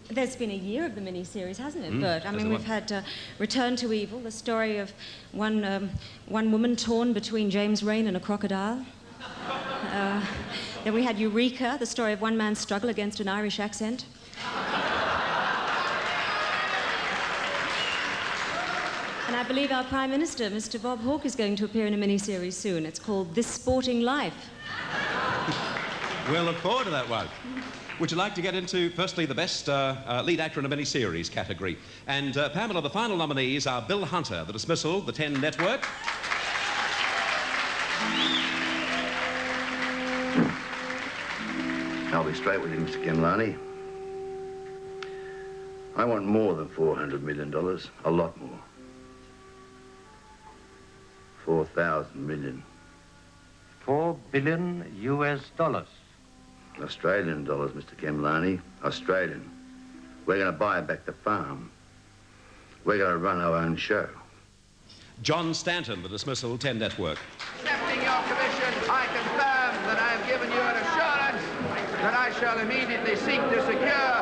there's been a year of the mini-series, hasn't it, Bert? I mean, we've had Return to Evil, the story of one woman torn between James Rain and a crocodile. Then we had Eureka, the story of one man's struggle against an Irish accent. And I believe our Prime Minister, Mr. Bob Hawke, is going to appear in a mini-series soon. It's called This Sporting Life. We'll look forward to that one. Would you like to get into, firstly, the best lead actor in a mini-series category? And, Pamela, the final nominees are Bill Hunter, The Dismissal, The 10 Network. I'll be straight with you, Mr. Kimlani. I want more than $400 million, a lot more. 4,000 million. 4 billion US dollars. Australian dollars, Mr. Kimlani. Australian. We're going to buy back the farm. We're going to run our own show. John Stanton, The Dismissal, 10 Network. Accepting your commission, I confirm that I have given you an assurance that I shall immediately seek to secure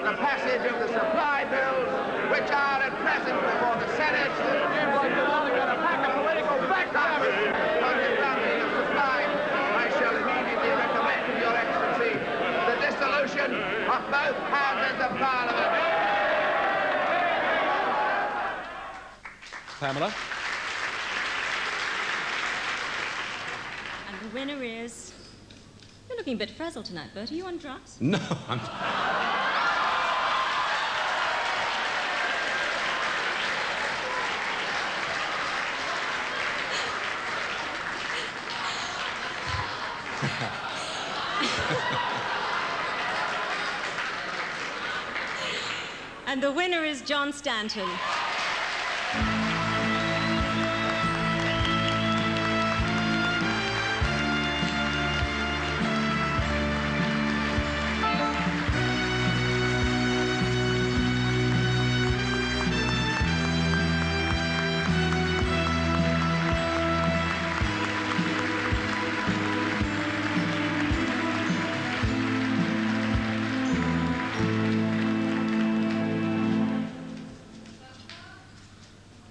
the passage of the supply bills, which are at present before the Senate. You've only got a pack of political background. On the grounding of supply, I shall immediately recommend to Your Excellency the dissolution of both houses of Parliament. Pamela? And the winner is... You're looking a bit frazzled tonight, Bert. Are you on drugs? No, I'm... And the winner is John Stanton.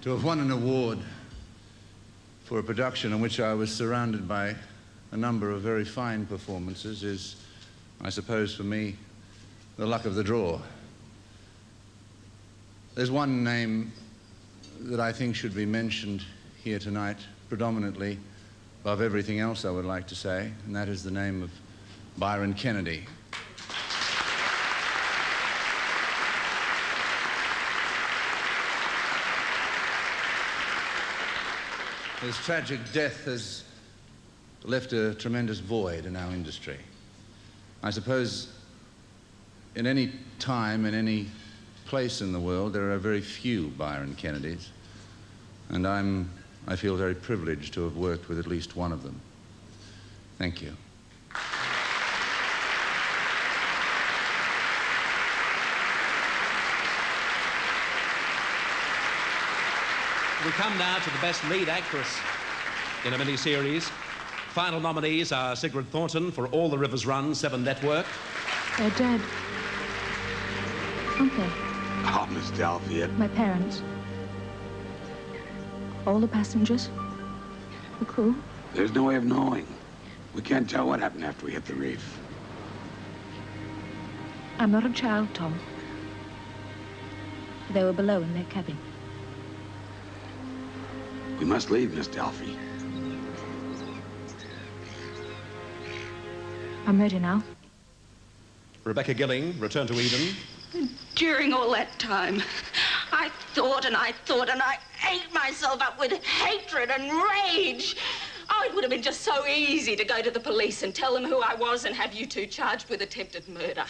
To have won an award for a production in which I was surrounded by a number of very fine performances is, I suppose for me, the luck of the draw. There's one name that I think should be mentioned here tonight, predominantly above everything else I would like to say, and that is the name of Byron Kennedy. His tragic death has left a tremendous void in our industry. I suppose in any time, in any place in the world, there are very few Byron Kennedys, and I feel very privileged to have worked with at least one of them. Thank you. We come now to the best lead actress in a mini-series. final nominees are Sigrid Thornton for All the Rivers Run, 7 Network. They're dead. Aren't they? Oh, Miss Delphi, My parents. All the passengers. The crew. there's no way of knowing. We can't tell what happened after we hit the reef. I'm not a child, Tom. They were below in their cabin. We must leave, Miss Delphi. I'm ready now. Rebecca Gilling, Return to Eden. During all that time, I thought and I thought and I ate myself up with hatred and rage. Oh, it would have been just so easy to go to the police and tell them who I was and have you two charged with attempted murder.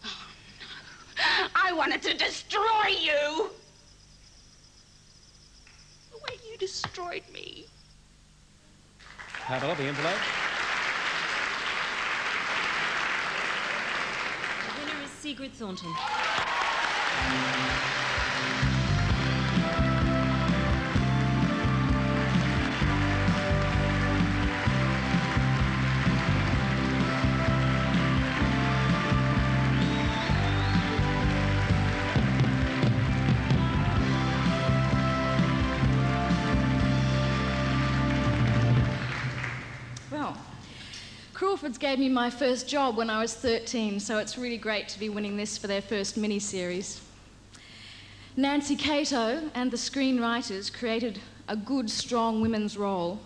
Oh, no. I wanted to destroy you. The way you destroyed me. Pamela, the envelope. The winner is Sigrid Thornton. Well, Crawfords gave me my first job when I was 13, so it's really great to be winning this for their first mini-series. Nancy Cato and the screenwriters created a good, strong women's role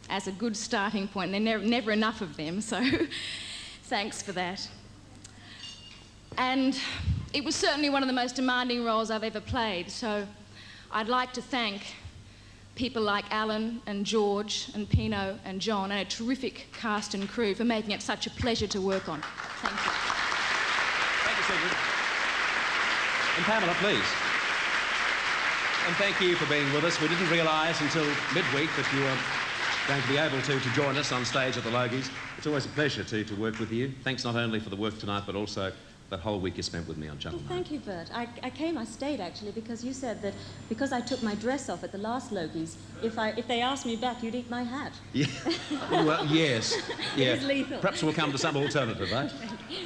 as a good starting point. There are never enough of them, so thanks for that. And it was certainly one of the most demanding roles I've ever played, so I'd like to thank people like Alan and George and Pino and John and a terrific cast and crew for making it such a pleasure to work on. Thank you. Thank you, Sigrid. And Pamela, please. And thank you for being with us. We didn't realise until midweek that you were going to be able to join us on stage at the Logies. It's always a pleasure to work with you. Thanks not only for the work tonight, but also that whole week you spent with me on Channel 9. Thank you, Bert. I stayed actually because you said that because I took my dress off at the last Logies, if they asked me back, you'd eat my hat. Yeah. Well, yes. Yeah. It is lethal. Perhaps we'll come to some alternative, eh?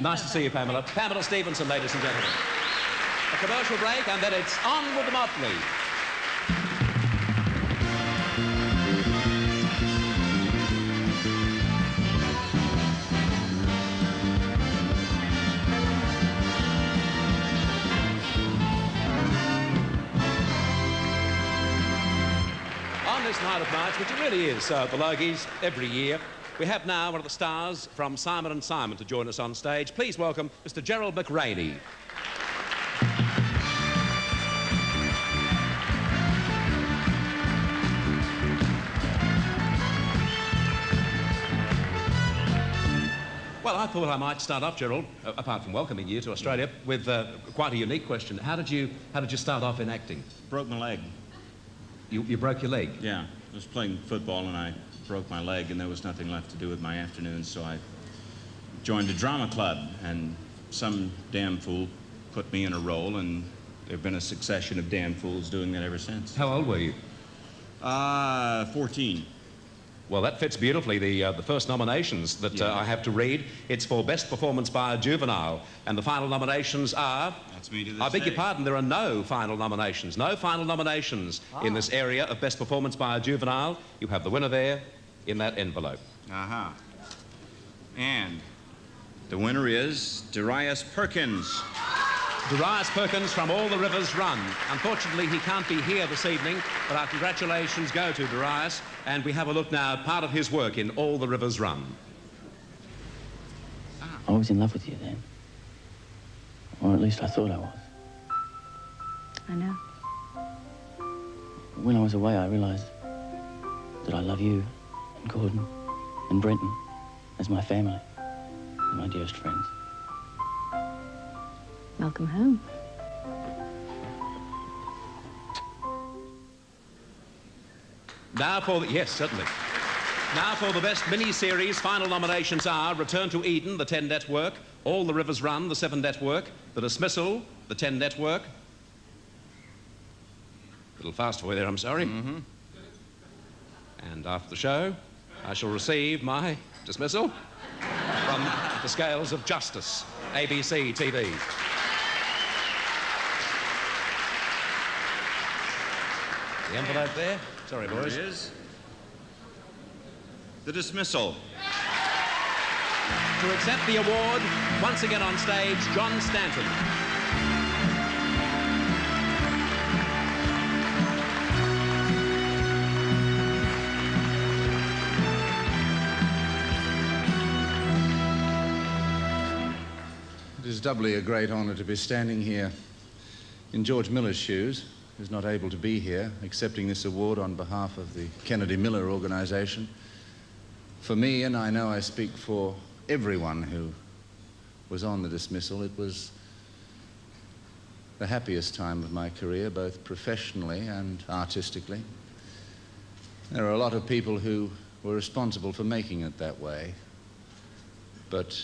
Nice to see you, Pamela. Pamela Stevenson, ladies and gentlemen. A commercial break, and then it's on with the Motley. This night of nights, which it really is, the Logies, every year. We have now one of the stars from Simon & Simon to join us on stage. Please welcome Mr. Gerald McRaney. Well, I thought I might start off, Gerald, apart from welcoming you to Australia, with quite a unique question. How did you start off in acting? Broke my leg. You broke your leg? Yeah. I was playing football and I broke my leg and there was nothing left to do with my afternoons, so I joined a drama club and some damn fool put me in a role and there have been a succession of damn fools doing that ever since. How old were you? 14. Well, that fits beautifully the first nominations that I have to read. It's for Best Performance by a Juvenile, and the final nominations are... That's me to this I beg day. your pardon, there are no final nominations. No final nominations in this area of Best Performance by a Juvenile. You have the winner there in that envelope. Uh-huh. And the winner is Darius Perkins. Darius Perkins from All the Rivers Run. Unfortunately, he can't be here this evening, but our congratulations go to Darius, and we have a look now at part of his work in All the Rivers Run. I was in love with you then. Or at least I thought I was. I know. When I was away, I realised that I love you and Gordon and Brenton as my family, my dearest friends. Welcome home. Now for the... Yes, certainly. Now for the Best Mini-Series, final nominations are Return to Eden, the 10 Network, All the Rivers Run, the 7 Network, The Dismissal, the 10 Network. A little fast for you there, I'm sorry. Mm-hmm. And After the Show. I shall receive my dismissal from the scales of justice, ABC TV. The envelope there. Sorry, boys. There it is. The dismissal. To accept the award, once again on stage, John Stanton. It is doubly a great honour to be standing here in George Miller's shoes, who's not able to be here, accepting this award on behalf of the Kennedy Miller Organisation. For me, and I know I speak for everyone who was on the dismissal, it was the happiest time of my career, both professionally and artistically. There are a lot of people who were responsible for making it that way, but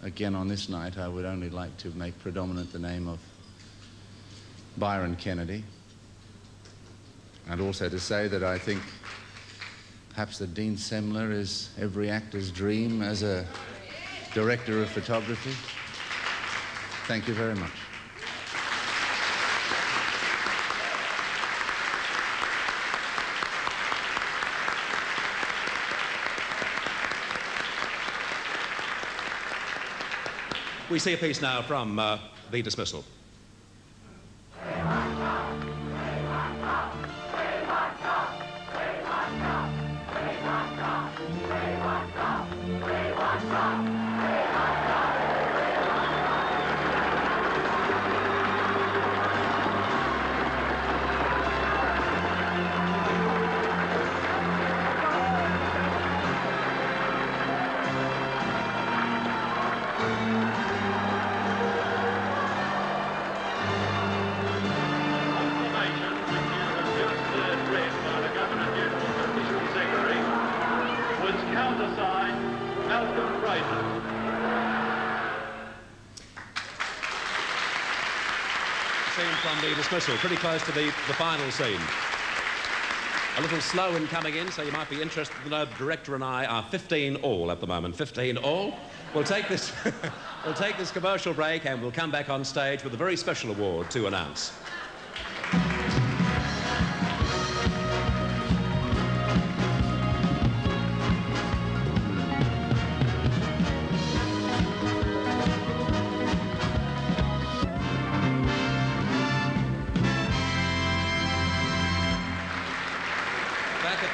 again on this night I would only like to make predominant the name of Byron Kennedy, and also to say that I think perhaps that Dean Semler is every actor's dream as a director of photography. Thank you very much. We see a piece now from The Dismissal. From The Dismissal, pretty close to the final scene. A little slow in coming in, so you might be interested to know the director and I are 15 all at the moment. 15 all. We'll take this we'll take this commercial break and we'll come back on stage with a very special award to announce.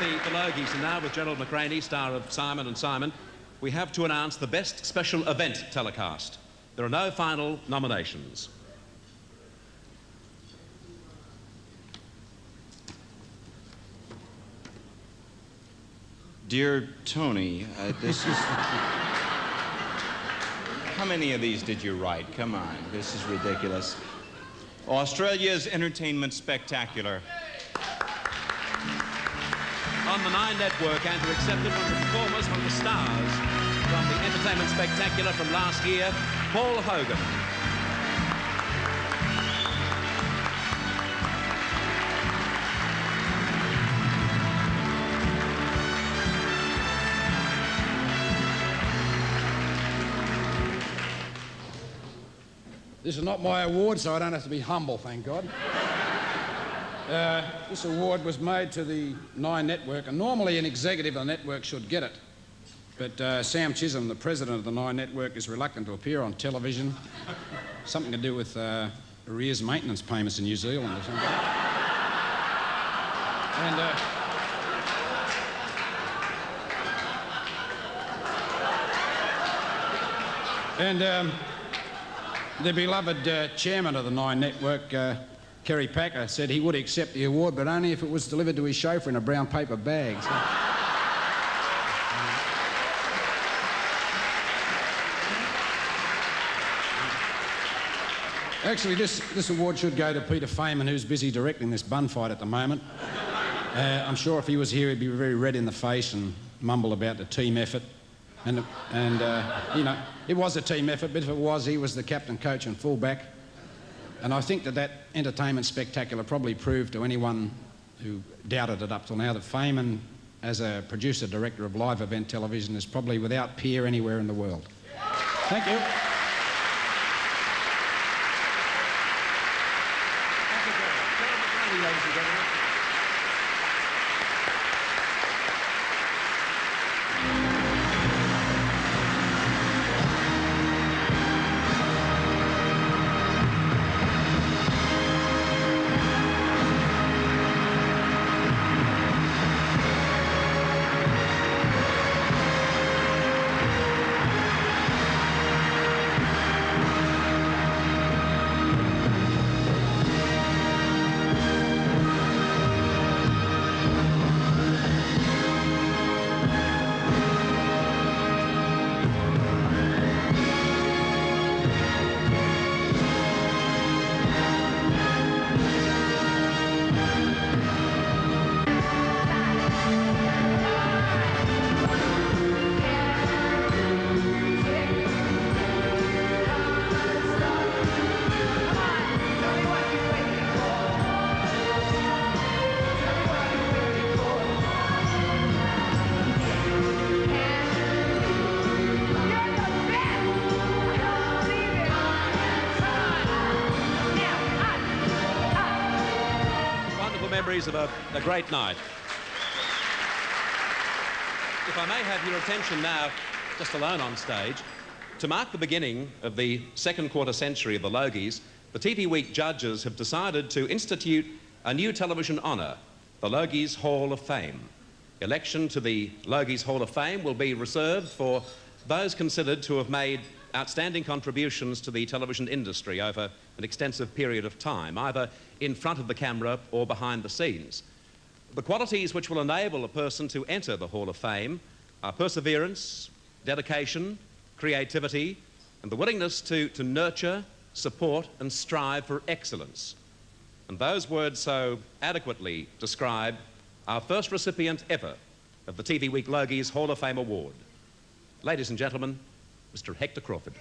The Logies, and now with Gerald McRaney, star of Simon and Simon, we have to announce the best special event telecast. There are no final nominations. Dear Tony, this is... How many of these did you write? Come on, this is ridiculous. Australia's Entertainment Spectacular. On the Nine Network, and to accept it from the performers, from the stars, from the Entertainment Spectacular from last year, Paul Hogan. This is not my award, so I don't have to be humble, thank God. This award was made to the Nine Network, and normally an executive of the network should get it. But Sam Chisholm, the president of the Nine Network, is reluctant to appear on television. Something to do with arrears maintenance payments in New Zealand or something. And the beloved chairman of the Nine Network, Kerry Packer, said he would accept the award, but only if it was delivered to his chauffeur in a brown paper bag. So. Actually, this award should go to Peter Feynman, who's busy directing this bun fight at the moment. I'm sure if he was here, he'd be very red in the face and mumble about the team effort. And you know, it was a team effort, but if it was, he was the captain, coach and fullback. And I think that Entertainment Spectacular probably proved to anyone who doubted it up till now that Feynman as a producer, director of live event television is probably without peer anywhere in the world. Thank you. Ladies and gentlemen. Memories of a great night. If I may have your attention now, just alone on stage, to mark the beginning of the second quarter century of the Logies, the TV Week judges have decided to institute a new television honour, the Logies Hall of Fame. Election to the Logies Hall of Fame will be reserved for those considered to have made outstanding contributions to the television industry over an extensive period of time, either in front of the camera or behind the scenes. The qualities which will enable a person to enter the Hall of Fame are perseverance, dedication, creativity, and the willingness to nurture, support, and strive for excellence. And those words so adequately describe our first recipient ever of the TV Week Logies Hall of Fame Award. Ladies and gentlemen, Mr. Hector Crawford.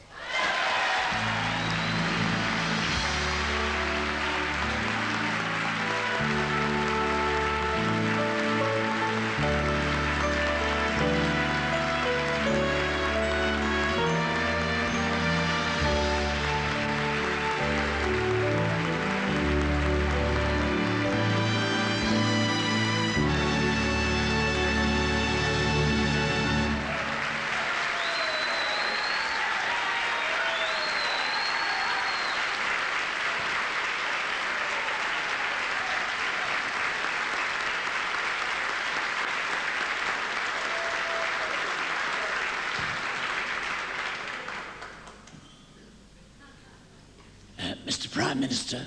Mr. Prime Minister,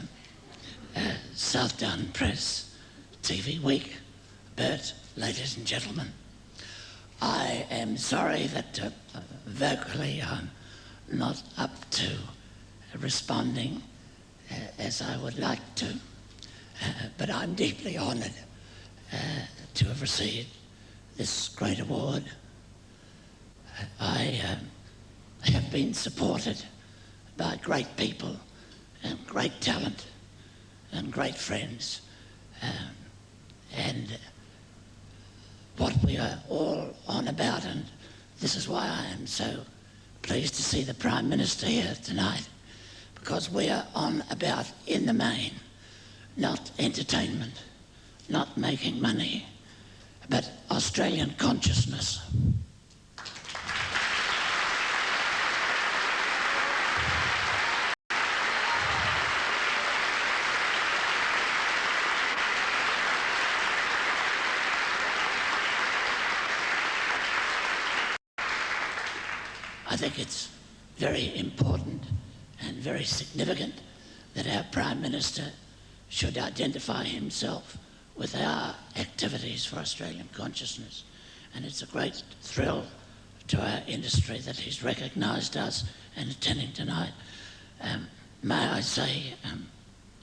Southdown Press, TV Week, Bert, ladies and gentlemen, I am sorry that vocally I'm not up to responding as I would like to, but I'm deeply honoured to have received this great award. I have been supported by great people and great talent and great friends, and what we are all on about, and this is why I am so pleased to see the Prime Minister here tonight, because we are on about, in the main, not entertainment, not making money, but Australian consciousness. I think it's very important and very significant that our Prime Minister should identify himself with our activities for Australian consciousness. And it's a great thrill to our industry that he's recognised us and attending tonight. May I say,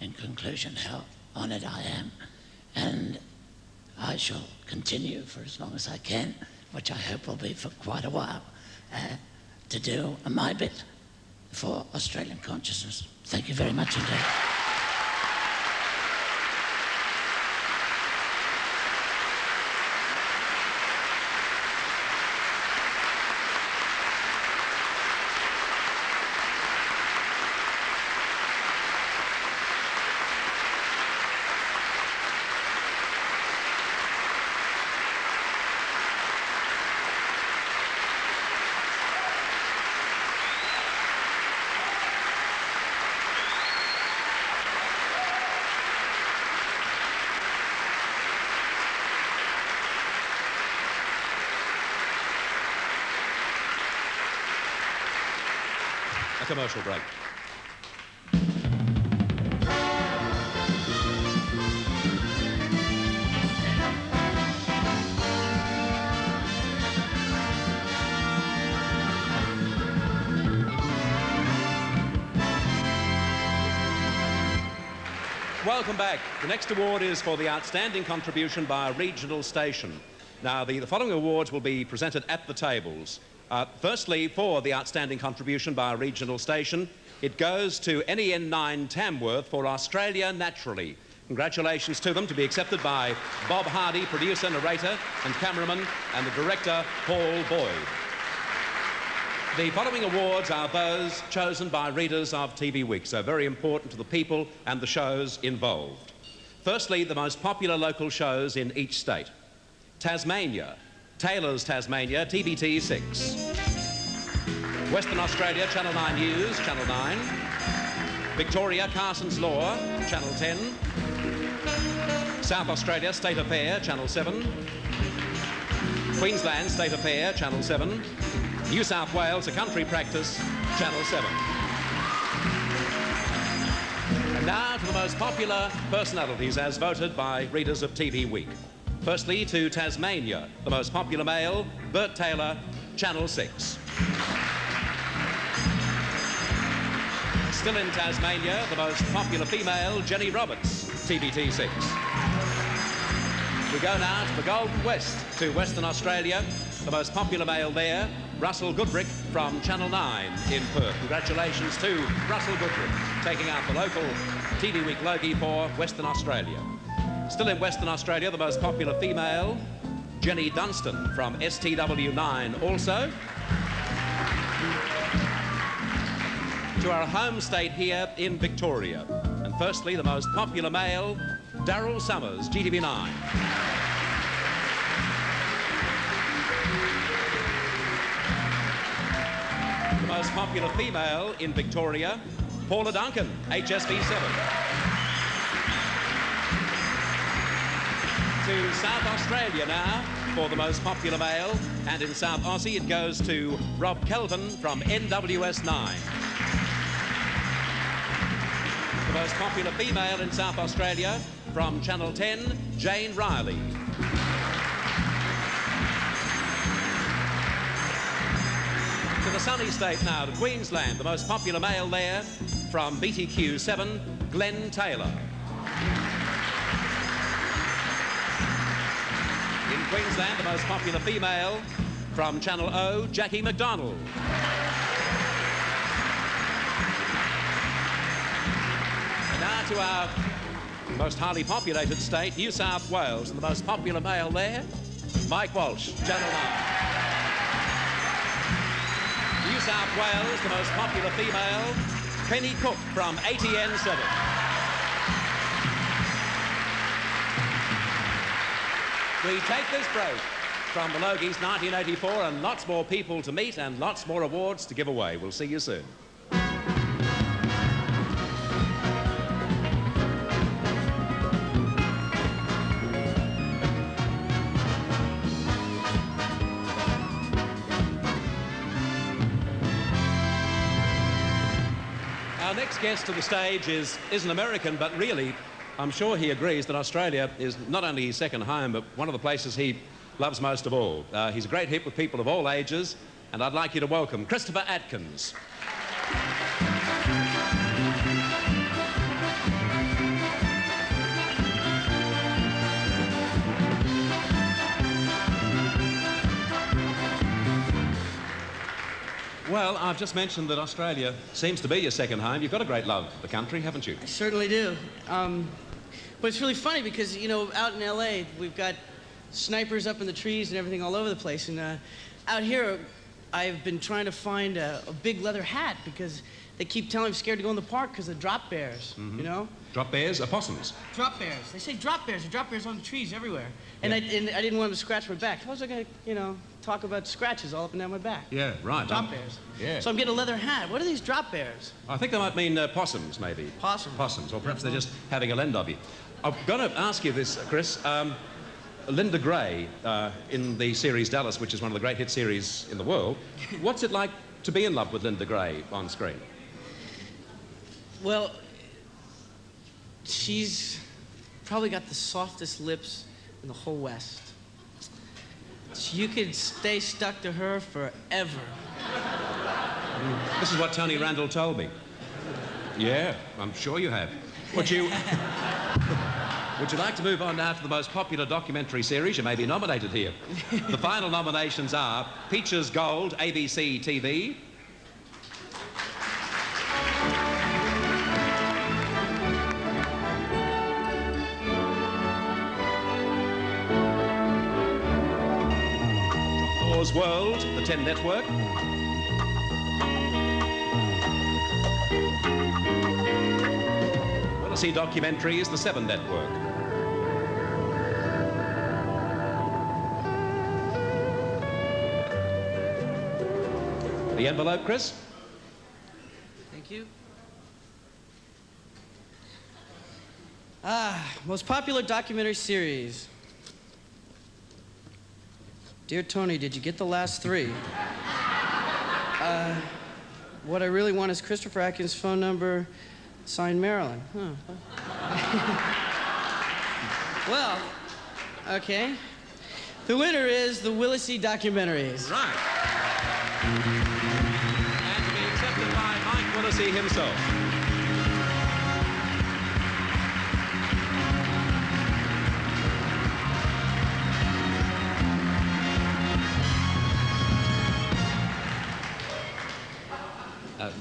in conclusion, how honoured I am, and I shall continue for as long as I can, which I hope will be for quite a while, to do my bit for Australian consciousness. Thank you very much indeed. a commercial break. Welcome back. The next award is for the outstanding contribution by a regional station. Now, the following awards will be presented at the tables. Firstly, for the outstanding contribution by a regional station, it goes to NEN9 Tamworth for Australia Naturally. Congratulations to them, to be accepted by Bob Hardy, producer, narrator and cameraman, and the director, Paul Boyd. The following awards are those chosen by readers of TV Week, so very important to the people and the shows involved. Firstly, the most popular local shows in each state. Tasmania, Taylor's Tasmania, TVT 6. Western Australia, Channel 9 News, Channel 9. Victoria, Carson's Law, Channel 10. South Australia, State Affair, Channel 7. Queensland, State Affair, Channel 7. New South Wales, A Country Practice, Channel 7. And now to the most popular personalities as voted by readers of TV Week. Firstly, to Tasmania, the most popular male, Bert Taylor, Channel 6. Still in Tasmania, the most popular female, Jenny Roberts, TVT 6. We go now to the Golden West, to Western Australia, the most popular male there, Russell Goodrick from Channel 9 in Perth. Congratulations to Russell Goodrick, taking out the local TV Week Logie for Western Australia. Still in Western Australia, the most popular female, Jenny Dunstan from STW9 also. To our home state here in Victoria. And firstly, the most popular male, Daryl Summers, GTV9. The most popular female in Victoria, Paula Duncan, HSV7. To South Australia now for the most popular male, and in South Aussie it goes to Rob Kelvin from NWS9. The most popular female in South Australia from Channel 10, Jane Riley. To the sunny state now, to Queensland, the most popular male there from BTQ7, Glenn Taylor. In Queensland, the most popular female from Channel O, Jackie McDonald. And now to our most highly populated state, New South Wales, and the most popular male there, Mike Walsh, Channel 9. New South Wales, the most popular female, Penny Cook from ATN7. We take this break from the Logies 1984 and lots more people to meet and lots more awards to give away. We'll see you soon. Our next guest to the stage is an American, but really, I'm sure he agrees that Australia is not only his second home, but one of the places he loves most of all. He's a great hit with people of all ages, and I'd like you to welcome Christopher Atkins. Well, I've just mentioned that Australia seems to be your second home. You've got a great love for the country, haven't you? I certainly do. But it's really funny because, you know, out in L.A., we've got snipers up in the trees and everything all over the place. And out here, I've been trying to find a big leather hat because they keep telling me I'm scared to go in the park because of drop bears, you know? Drop bears? Opossums? Drop bears. They say drop bears. There are drop bears on the trees everywhere. And, Yeah. I didn't want them to scratch my back. How was I going to, you know, talk about scratches all up and down my back? Yeah, right. Drop bears. Yeah. So I'm getting a leather hat. What are these drop bears? I think they might mean possums, maybe. Possums. Possums, or perhaps they're just having a lend of you. I'm going to ask you this, Chris. Linda Gray, in the series Dallas, which is one of the great hit series in the world, what's it like to be in love with Linda Gray on screen? Well, she's probably got the softest lips in the whole West. You could stay stuck to her forever. This is what Tony Randall told me. Yeah, I'm sure you have. Would you like to move on now to the most popular documentary series? You may be nominated here. The final nominations are Peaches Gold, ABC TV. Wars World, the 10 Network. Odyssey Documentaries, the 7 Network. The envelope, Chris? Thank you. Most popular documentary series. Dear Tony, did you get the last 3? What I really want is Christopher Atkins' phone number, signed Marilyn. Huh. Well, okay. The winner is the Willisey Documentaries. Right. And to be accepted by Mike Willisey himself.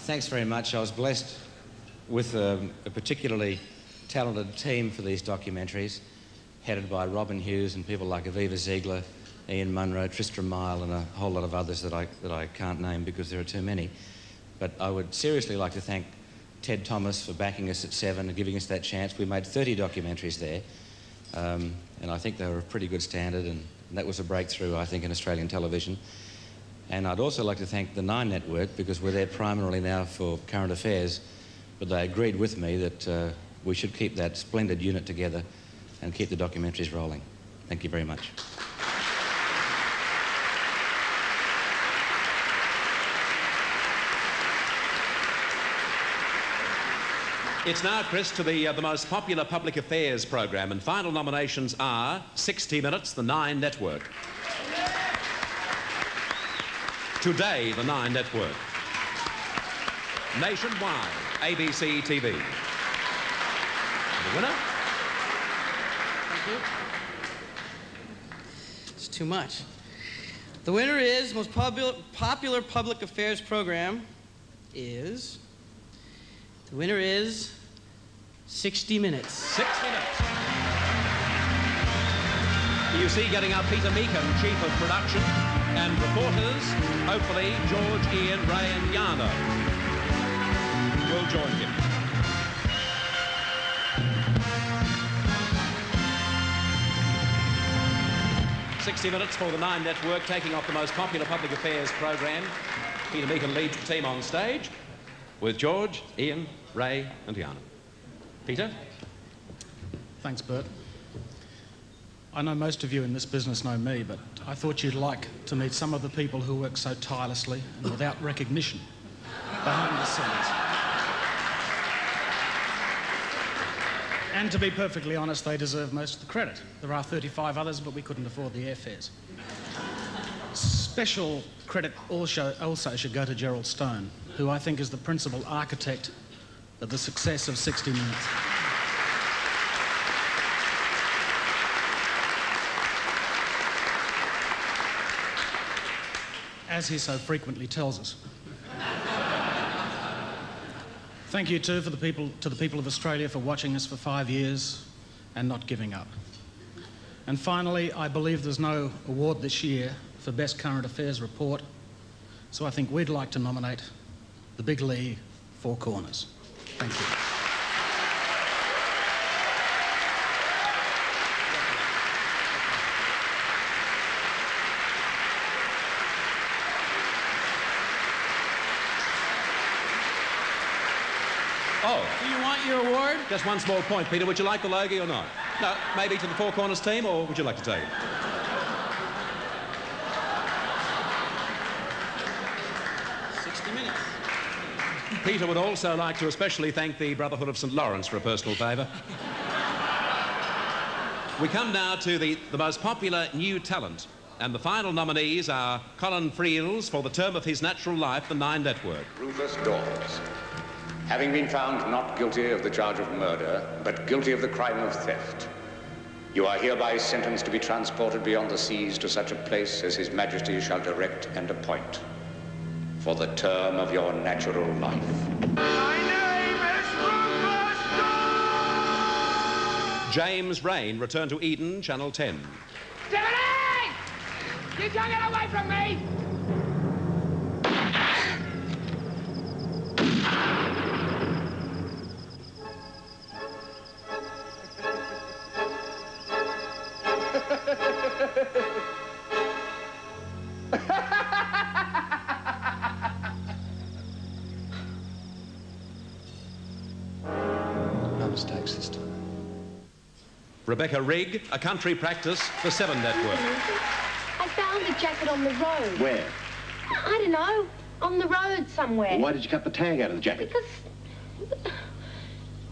Thanks very much. I was blessed with a particularly talented team for these documentaries, headed by Robin Hughes and people like Aviva Ziegler, Ian Munro, Tristram Mile, and a whole lot of others that I can't name because there are too many. But I would seriously like to thank Ted Thomas for backing us at 7 and giving us that chance. We made 30 documentaries there, and I think they were of pretty good standard, and that was a breakthrough, I think, in Australian television. And I'd also like to thank the 9 Network, because we're there primarily now for current affairs, but they agreed with me that we should keep that splendid unit together and keep the documentaries rolling. Thank you very much. It's now, Chris, to the most popular public affairs program, and final nominations are 60 Minutes, the 9 Network. Today, the 9 Network. Nationwide, ABC TV. The winner? Thank you. It's too much. The winner is, most popular public affairs program is... The winner is 60 Minutes. 60 Minutes. You see, getting up Peter Meekham, Chief of Production, and reporters, hopefully, George, Ian, Ray and Yana will join him. "60 Minutes" for the 9 Network, taking off the most popular public affairs program. Peter Meekham leads the team on stage with George, Ian, Ray and Yana. Peter? Thanks, Bert. I know most of you in this business know me, but I thought you'd like to meet some of the people who work so tirelessly and without recognition behind the scenes. And to be perfectly honest, they deserve most of the credit. There are 35 others, but we couldn't afford the airfares. Special credit also should go to Gerald Stone, who I think is the principal architect of the success of 60 Minutes. As he so frequently tells us. Thank you too to the people of Australia for watching us for 5 years and not giving up. And finally, I believe there's no award this year for Best Current Affairs Report, so I think we'd like to nominate the Big League Four Corners. Thank you. Oh. Do you want your award? Just one small point, Peter. Would you like the Logie or not? No, maybe to the Four Corners team, or would you like to take it? 60 Minutes. Peter would also like to especially thank the Brotherhood of St. Lawrence for a personal favour. We come now to the most popular new talent, and the final nominees are Colin Friels for The Term of His Natural Life, The Nine Network. Rufus Dawes, having been found not guilty of the charge of murder, but guilty of the crime of theft, you are hereby sentenced to be transported beyond the seas to such a place as His Majesty shall direct and appoint, for the term of your natural life. James Rain, Return to Eden, Channel 10. Stephanie! You can't get away from me! No mistakes this time. Rebecca Rigg, A Country Practice, The Seven Network. I found the jacket on the road. Where? I don't know. On the road somewhere. Well, why did you cut the tag out of the jacket? Because...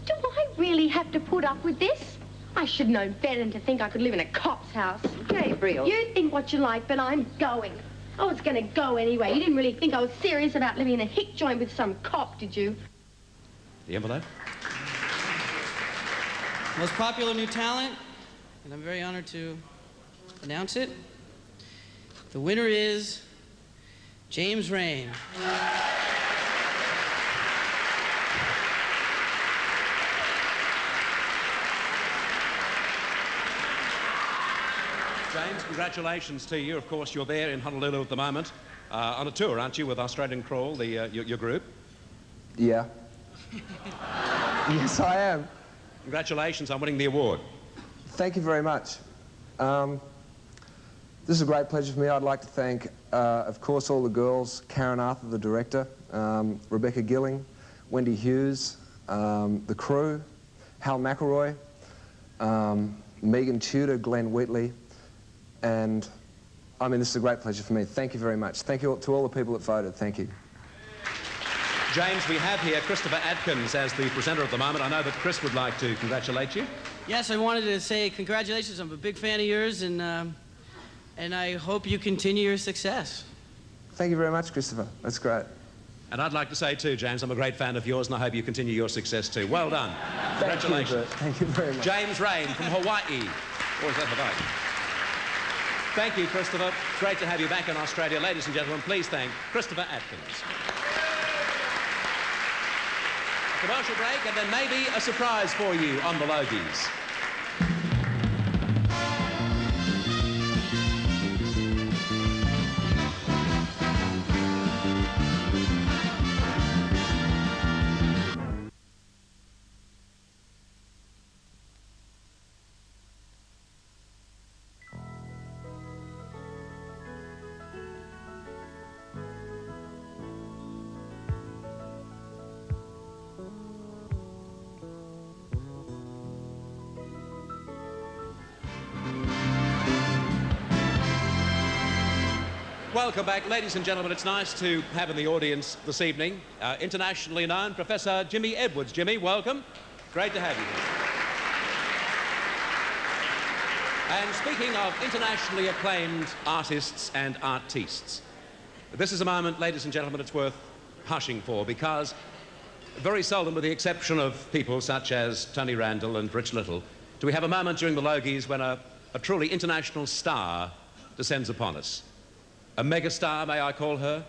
Do I really have to put up with this? I should know better than to think I could live in a cop's house. Gabriel. You think what you like, but I'm going. I was going to go anyway. You didn't really think I was serious about living in a hick joint with some cop, did you? The envelope. Most popular new talent, and I'm very honored to announce it. The winner is James Rain. James, congratulations to you. Of course, you're there in Honolulu at the moment, on a tour, aren't you, with Australian Crawl, your group? Yeah. Yes, I am. Congratulations on winning the award. Thank you very much. This is a great pleasure for me. I'd like to thank, of course, all the girls, Karen Arthur, the director, Rebecca Gilling, Wendy Hughes, the crew, Hal McElroy, Megan Tudor, Glenn Whitley, and, I mean, this is a great pleasure for me. Thank you very much. Thank you to all the people that voted. Thank you. James, we have here Christopher Atkins as the presenter at the moment. I know that Chris would like to congratulate you. Yes, I wanted to say congratulations. I'm a big fan of yours, and I hope you continue your success. Thank you very much, Christopher. That's great. And I'd like to say too, James, I'm a great fan of yours, and I hope you continue your success too. Well done. Congratulations. Thank you very much. James Rain from Hawaii. Or is that Hawaii? Thank you, Christopher. It's great to have you back in Australia. Ladies and gentlemen, please thank Christopher Atkins. Commercial break, and then maybe a surprise for you on the Logies. Welcome back, ladies and gentlemen. It's nice to have in the audience this evening internationally known Professor Jimmy Edwards. Jimmy, welcome. Great to have you here. And speaking of internationally acclaimed artists and artistes, this is a moment, ladies and gentlemen, it's worth hushing for, because very seldom, with the exception of people such as Tony Randall and Rich Little, do we have a moment during the Logies when a truly international star descends upon us. A megastar, may I call her?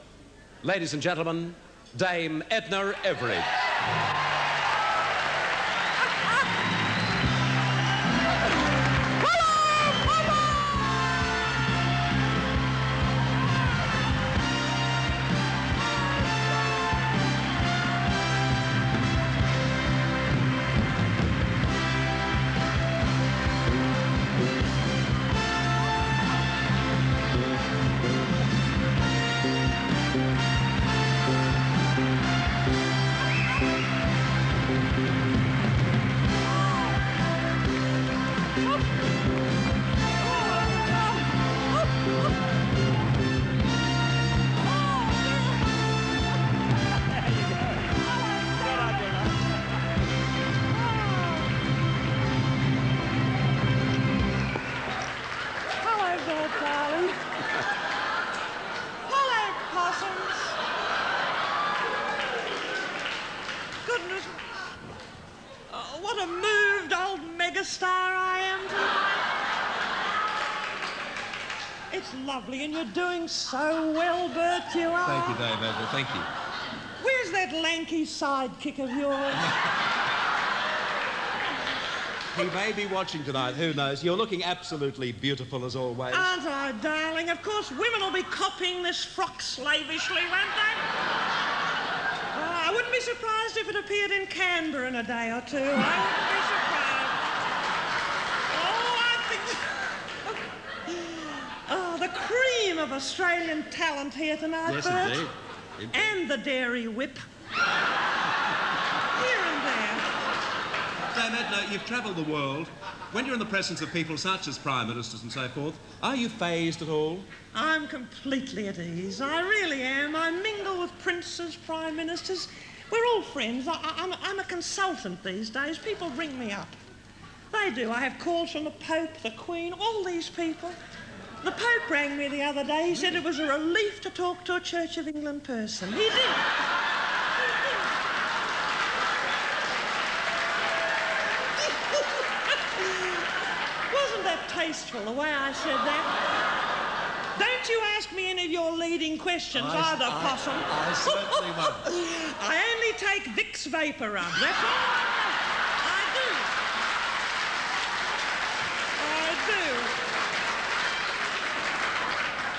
Ladies and gentlemen, Dame Edna Everage. that's lovely, and you're doing so well, Bert, you are. Thank you, Dame Edna, thank you. Where's that lanky sidekick of yours? He may be watching tonight, who knows? You're looking absolutely beautiful as always. Aren't I, darling? Of course, women will be copying this frock slavishly, won't they? I wouldn't be surprised if it appeared in Canberra in a day or two. I wouldn't be surprised. Oh, I think... Oh, the cream of Australian talent here tonight, Yes, Bert. indeed. And the dairy whip. Here and there. Dame Edna, you've travelled the world. When you're in the presence of people such as Prime Ministers and so forth, are you fazed at all? I'm completely at ease. I really am. I mingle with princes, prime ministers. We're all friends. I'm a consultant these days. People ring me up. They do. I have calls from the Pope, the Queen, all these people. The Pope rang me the other day. He said it was a relief to talk to a Church of England person. He did. Wasn't that tasteful, the way I said that? Don't you ask me any of your leading questions either, Possum. I certainly won't. I only take Vicks Vapor Rub, that's all I do.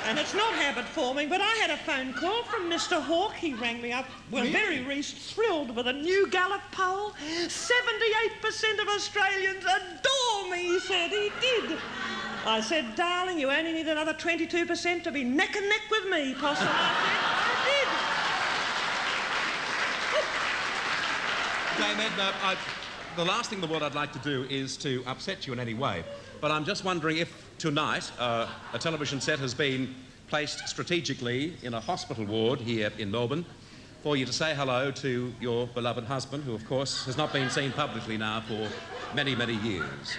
And it's not habit forming, but I had a phone call from Mr. Hawke. He rang me up, well, very recent, thrilled with a new Gallup poll. 78% of Australians adore me, he said. He did. I said, darling, you only need another 22% to be neck and neck with me, Possum. I Dame Edna, the last thing in the world I'd like to do is to upset you in any way, but I'm just wondering if tonight a television set has been placed strategically in a hospital ward here in Melbourne for you to say hello to your beloved husband, who, of course, has not been seen publicly now for many, many years.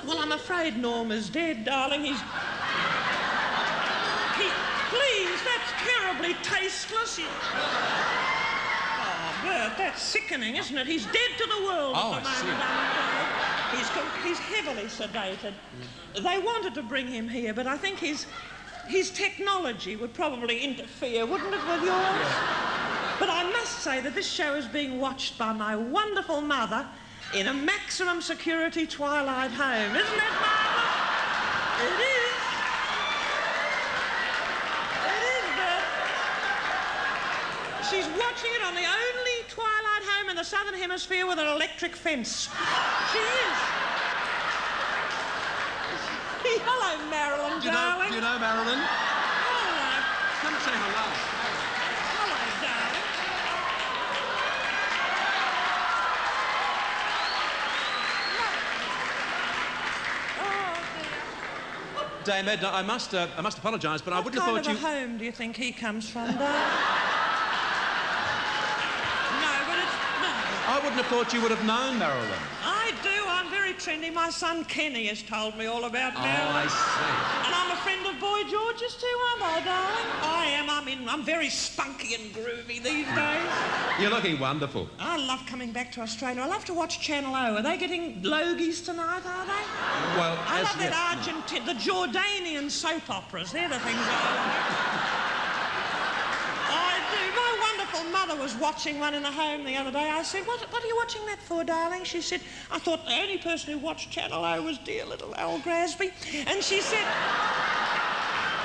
Well, I'm afraid Norm is dead, darling. Please, that's terribly tasteless. Oh, Bert, that's sickening, isn't it? He's dead to the world at the moment, I'm afraid. He's heavily sedated. They wanted to bring him here, but I think his technology would probably interfere, wouldn't it, with yours? Yeah. But I must say that this show is being watched by my wonderful mother in a maximum security twilight home. Isn't it, Mama? It is. It is, Bert. She's watching it on the only twilight home in the Southern Hemisphere with an electric fence. She is. Hello, Marilyn, darling. Do you know Marilyn? Hello. Come say hello. Hello, darling. Dame Edna, I must apologise, but I wouldn't have thought you... What kind of a home do you think he comes from, darling? No, but it's... No. I wouldn't have thought you would have known Marilyn. I do. I'm very trendy. My son Kenny has told me all about Marilyn. Oh, I see. And I'm a friend of Boy George's too, aren't I, darling? I am. I'm very spunky and groovy these days. You're looking wonderful. I love coming back to Australia. I love to watch Channel O. Are they getting Logies tonight, are they? Well, I love that the Jordanian soap operas. They're the things I do. My wonderful mother was watching one in the home the other day. I said, what are you watching that for, darling? She said, I thought the only person who watched Channel O was dear little Al Grasby. And she said...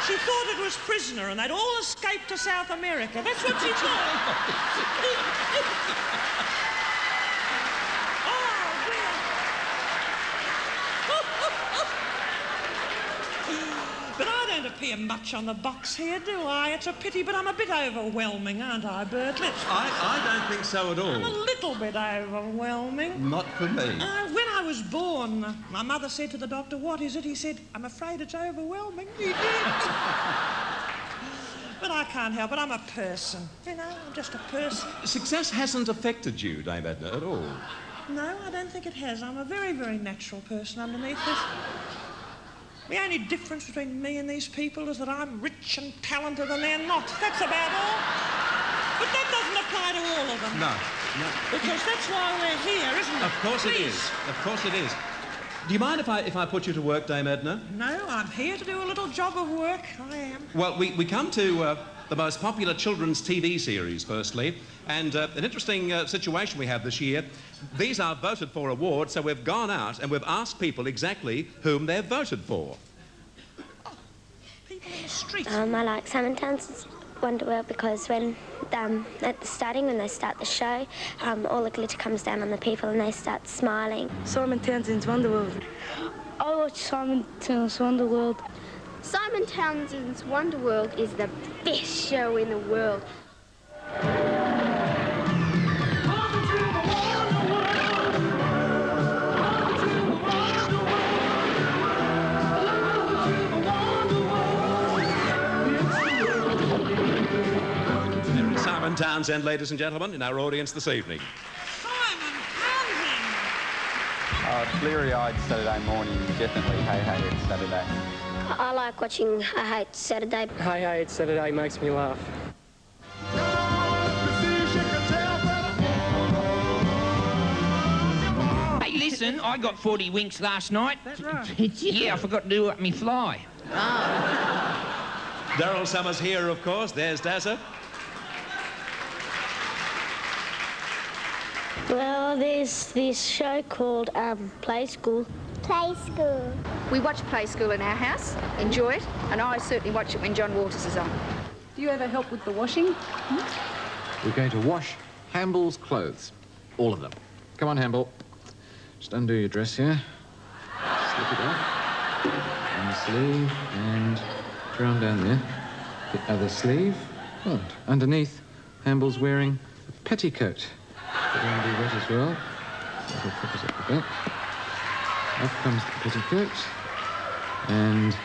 She thought it was Prisoner and they'd all escaped to South America. That's what she thought. But I don't appear much on the box here, do I? It's a pity, but I'm a bit overwhelming, aren't I, Bert? I don't think so at all. I'm a little bit overwhelming. Not for me. When I was born, my mother said to the doctor, what is it? He said, I'm afraid it's overwhelming. He did. But I can't help it. I'm a person. You know, I'm just a person. Success hasn't affected you, Dame Edna, at all. No, I don't think it has. I'm a very, very natural person underneath this. The only difference between me and these people is that I'm rich and talented and they're not. That's about all. But that doesn't apply to all of them. No. Because that's why we're here, isn't it? Of course it is. Of course it is. Do you mind if I put you to work, Dame Edna? No, I'm here to do a little job of work. I am. Well, we come to the most popular children's TV series, firstly, and an interesting situation we have this year. These are voted for awards, so we've gone out and we've asked people exactly whom they've voted for. People in the street. I like Simon Townsend's Wonderworld because when, at the starting, when they start the show, all the glitter comes down on the people and they start smiling. Simon Townsend's Wonderworld. I watch Simon Townsend's Wonderworld. Simon Townsend's Wonderworld is the best show in the world. Simon Townsend, ladies and gentlemen, in our audience this evening. Simon Townsend! Bleary-eyed Saturday morning, definitely Hey Hey It's Saturday. I like watching Hey Hey It's Saturday. Hey Hey It's Saturday makes me laugh. Hey, listen, I got 40 winks last night. That's right. Yeah, I forgot to do up me fly. Daryl Summers here, of course. There's Dazza. Well, there's this show called Play School. Play School. We watch Play School in our house, enjoy it, and I certainly watch it when John Waters is on. Do you ever help with the washing? We're going to wash Hamble's clothes. All of them. Come on, Hamble. Just undo your dress here. Slip it off. One sleeve and round down there. The other sleeve. And underneath, Hamble's wearing a petticoat. Undo that as well. So it'll focus up the back. Up comes the petticoat. And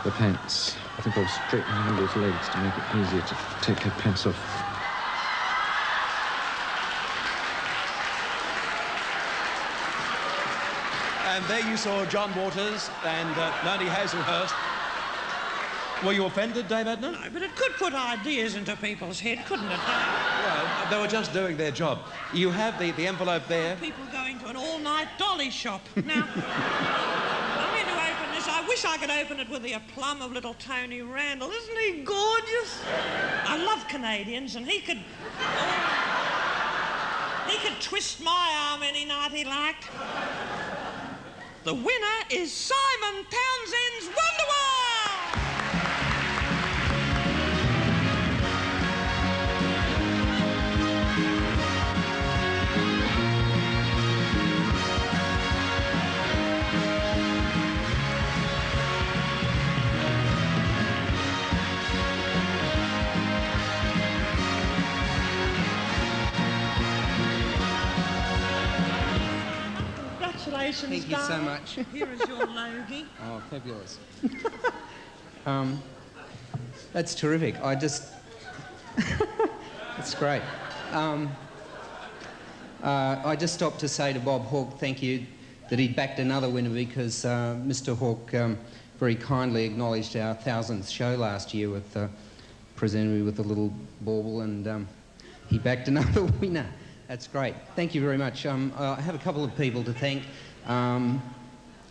the pants. I think I'll straighten Hamble's legs to make it easier to take her pants off. And there you saw John Waters and Noni Hazelhurst. Were you offended, Dave Edna? No, but it could put ideas into people's head, couldn't it, Dave? Well, they were just doing their job. You have the envelope there. People going to an all-night dolly shop. Now, I'm going to open this. I wish I could open it with the aplomb of little Tony Randall. Isn't he gorgeous? I love Canadians, and he could twist my arm any night he liked. The winner is Simon Townsend's Wonderworld! Congratulations, Thank you so darling. much. Here is your Logie. Oh, fabulous. That's terrific. That's great. I just stopped to say to Bob Hawke, thank you, that he'd backed another winner because Mr. Hawke very kindly acknowledged our 1000th show last year with presented me with a little bauble, and he backed another winner. That's great. Thank you very much. I have a couple of people to thank. There's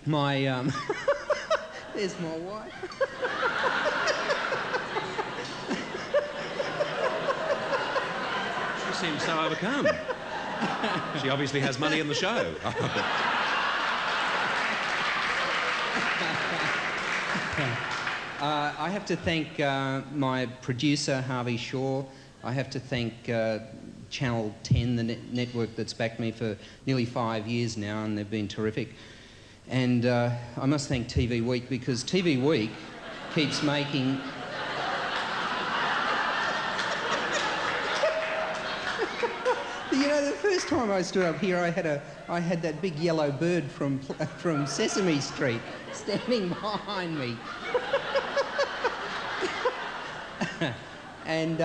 my wife. She seems so overcome. She obviously has money in the show. I have to thank my producer, Harvey Shaw. I have to thank Channel 10, the network that's backed me for nearly 5 years now, and they've been terrific. And I must thank TV Week, because TV Week keeps making... You know, the first time I stood up here, I had that big yellow bird from Sesame Street standing behind me. And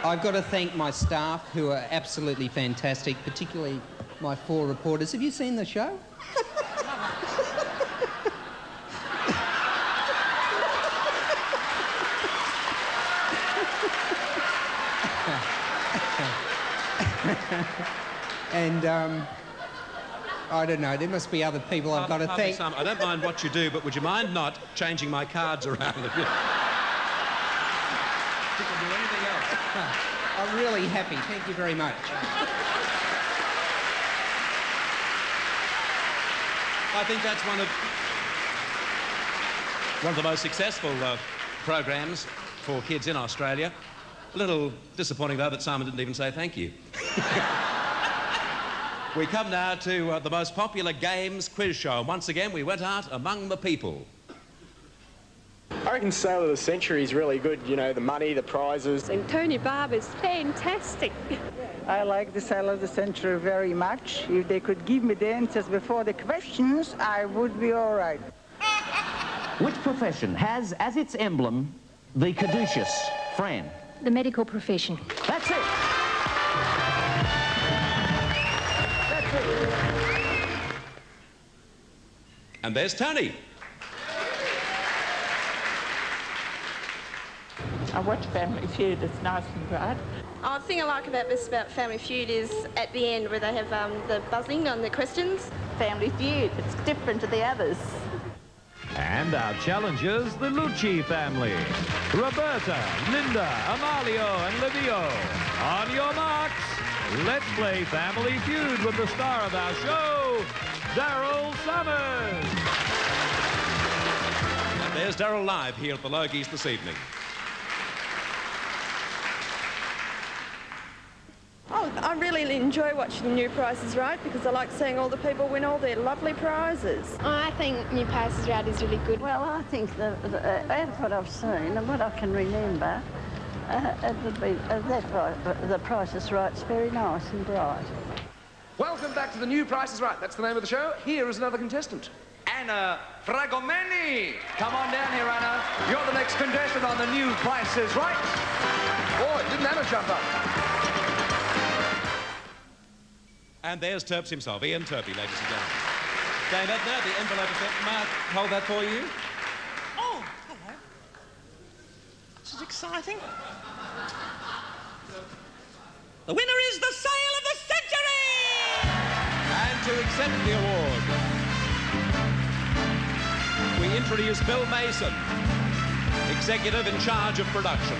I've got to thank my staff, who are absolutely fantastic, particularly my 4 reporters. Have you seen the show? I don't know. There must be other people I've got to thank. I don't mind what you do, but would you mind not changing my cards around? You can do anything else. I'm really happy. Thank you very much. I think that's one of the most successful programs for kids in Australia. A little disappointing, though, that Simon didn't even say thank you. We come now to the most popular games quiz show. And once again, we went out among the people. I reckon Sale of the Century is really good. You know, the money, the prizes. And Tony Barber's fantastic. I like the Sale of the Century very much. If they could give me the answers before the questions, I would be all right. Which profession has as its emblem the caduceus? Fran? The medical profession. That's it. That's it. And there's Tony. I watch Family Feud. It's nice and bright. Oh, the thing I like about this about Family Feud is at the end where they have the buzzing on the questions. Family Feud. It's different to the others. And our challengers, the Logie family. Roberta, Linda, Amalio, and Livio. On your marks, let's play Family Feud with the star of our show, Daryl Summers. And there's Daryl live here at the Logies this evening. Oh, I really enjoy watching New Price is Right because I like seeing all the people win all their lovely prizes. I think New Price is Right is really good. Well, I think as what I've seen and what I can remember, it would be the Price is Right's very nice and bright. Welcome back to the New Price is Right. That's the name of the show. Here is another contestant. Anna Fragomeni. Come on down here, Anna. You're the next contestant on the New Price is Right. Boy, didn't Anna jump up? And there's Terps himself, Ian Turpie, ladies and gentlemen. Dame Edna, the envelope is set. Mark, hold that for you. Oh, hello. This is exciting. The winner is the Sale of the Century! And to accept the award, we introduce Bill Mason, executive in charge of production.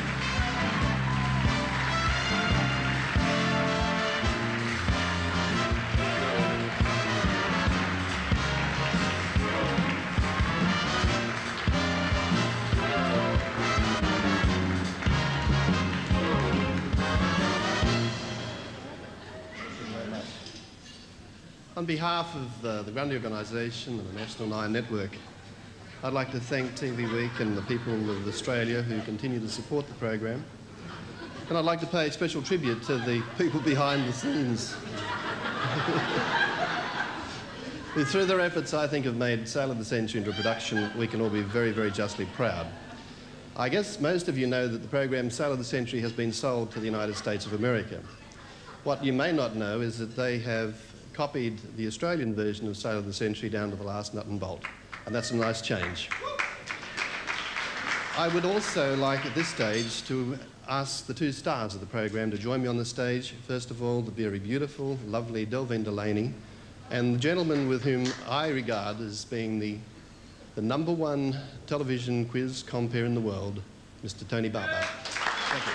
On behalf of the Grundy Organisation and the National Nine Network, I'd like to thank TV Week and the people of Australia who continue to support the program. And I'd like to pay special tribute to the people behind the scenes who, through their efforts, I think, have made Sale of the Century into a production we can all be very, very justly proud. I guess most of you know that the program Sale of the Century has been sold to the United States of America. What you may not know is that they have copied the Australian version of Sale of the Century down to the last nut and bolt, and that's a nice change. I would also like at this stage to ask the two stars of the program to join me on the stage. First of all, the very beautiful, lovely Delvine Delaney, and the gentleman with whom I regard as being the #1 television quiz compere in the world, Mr. Tony Barber. Thank you.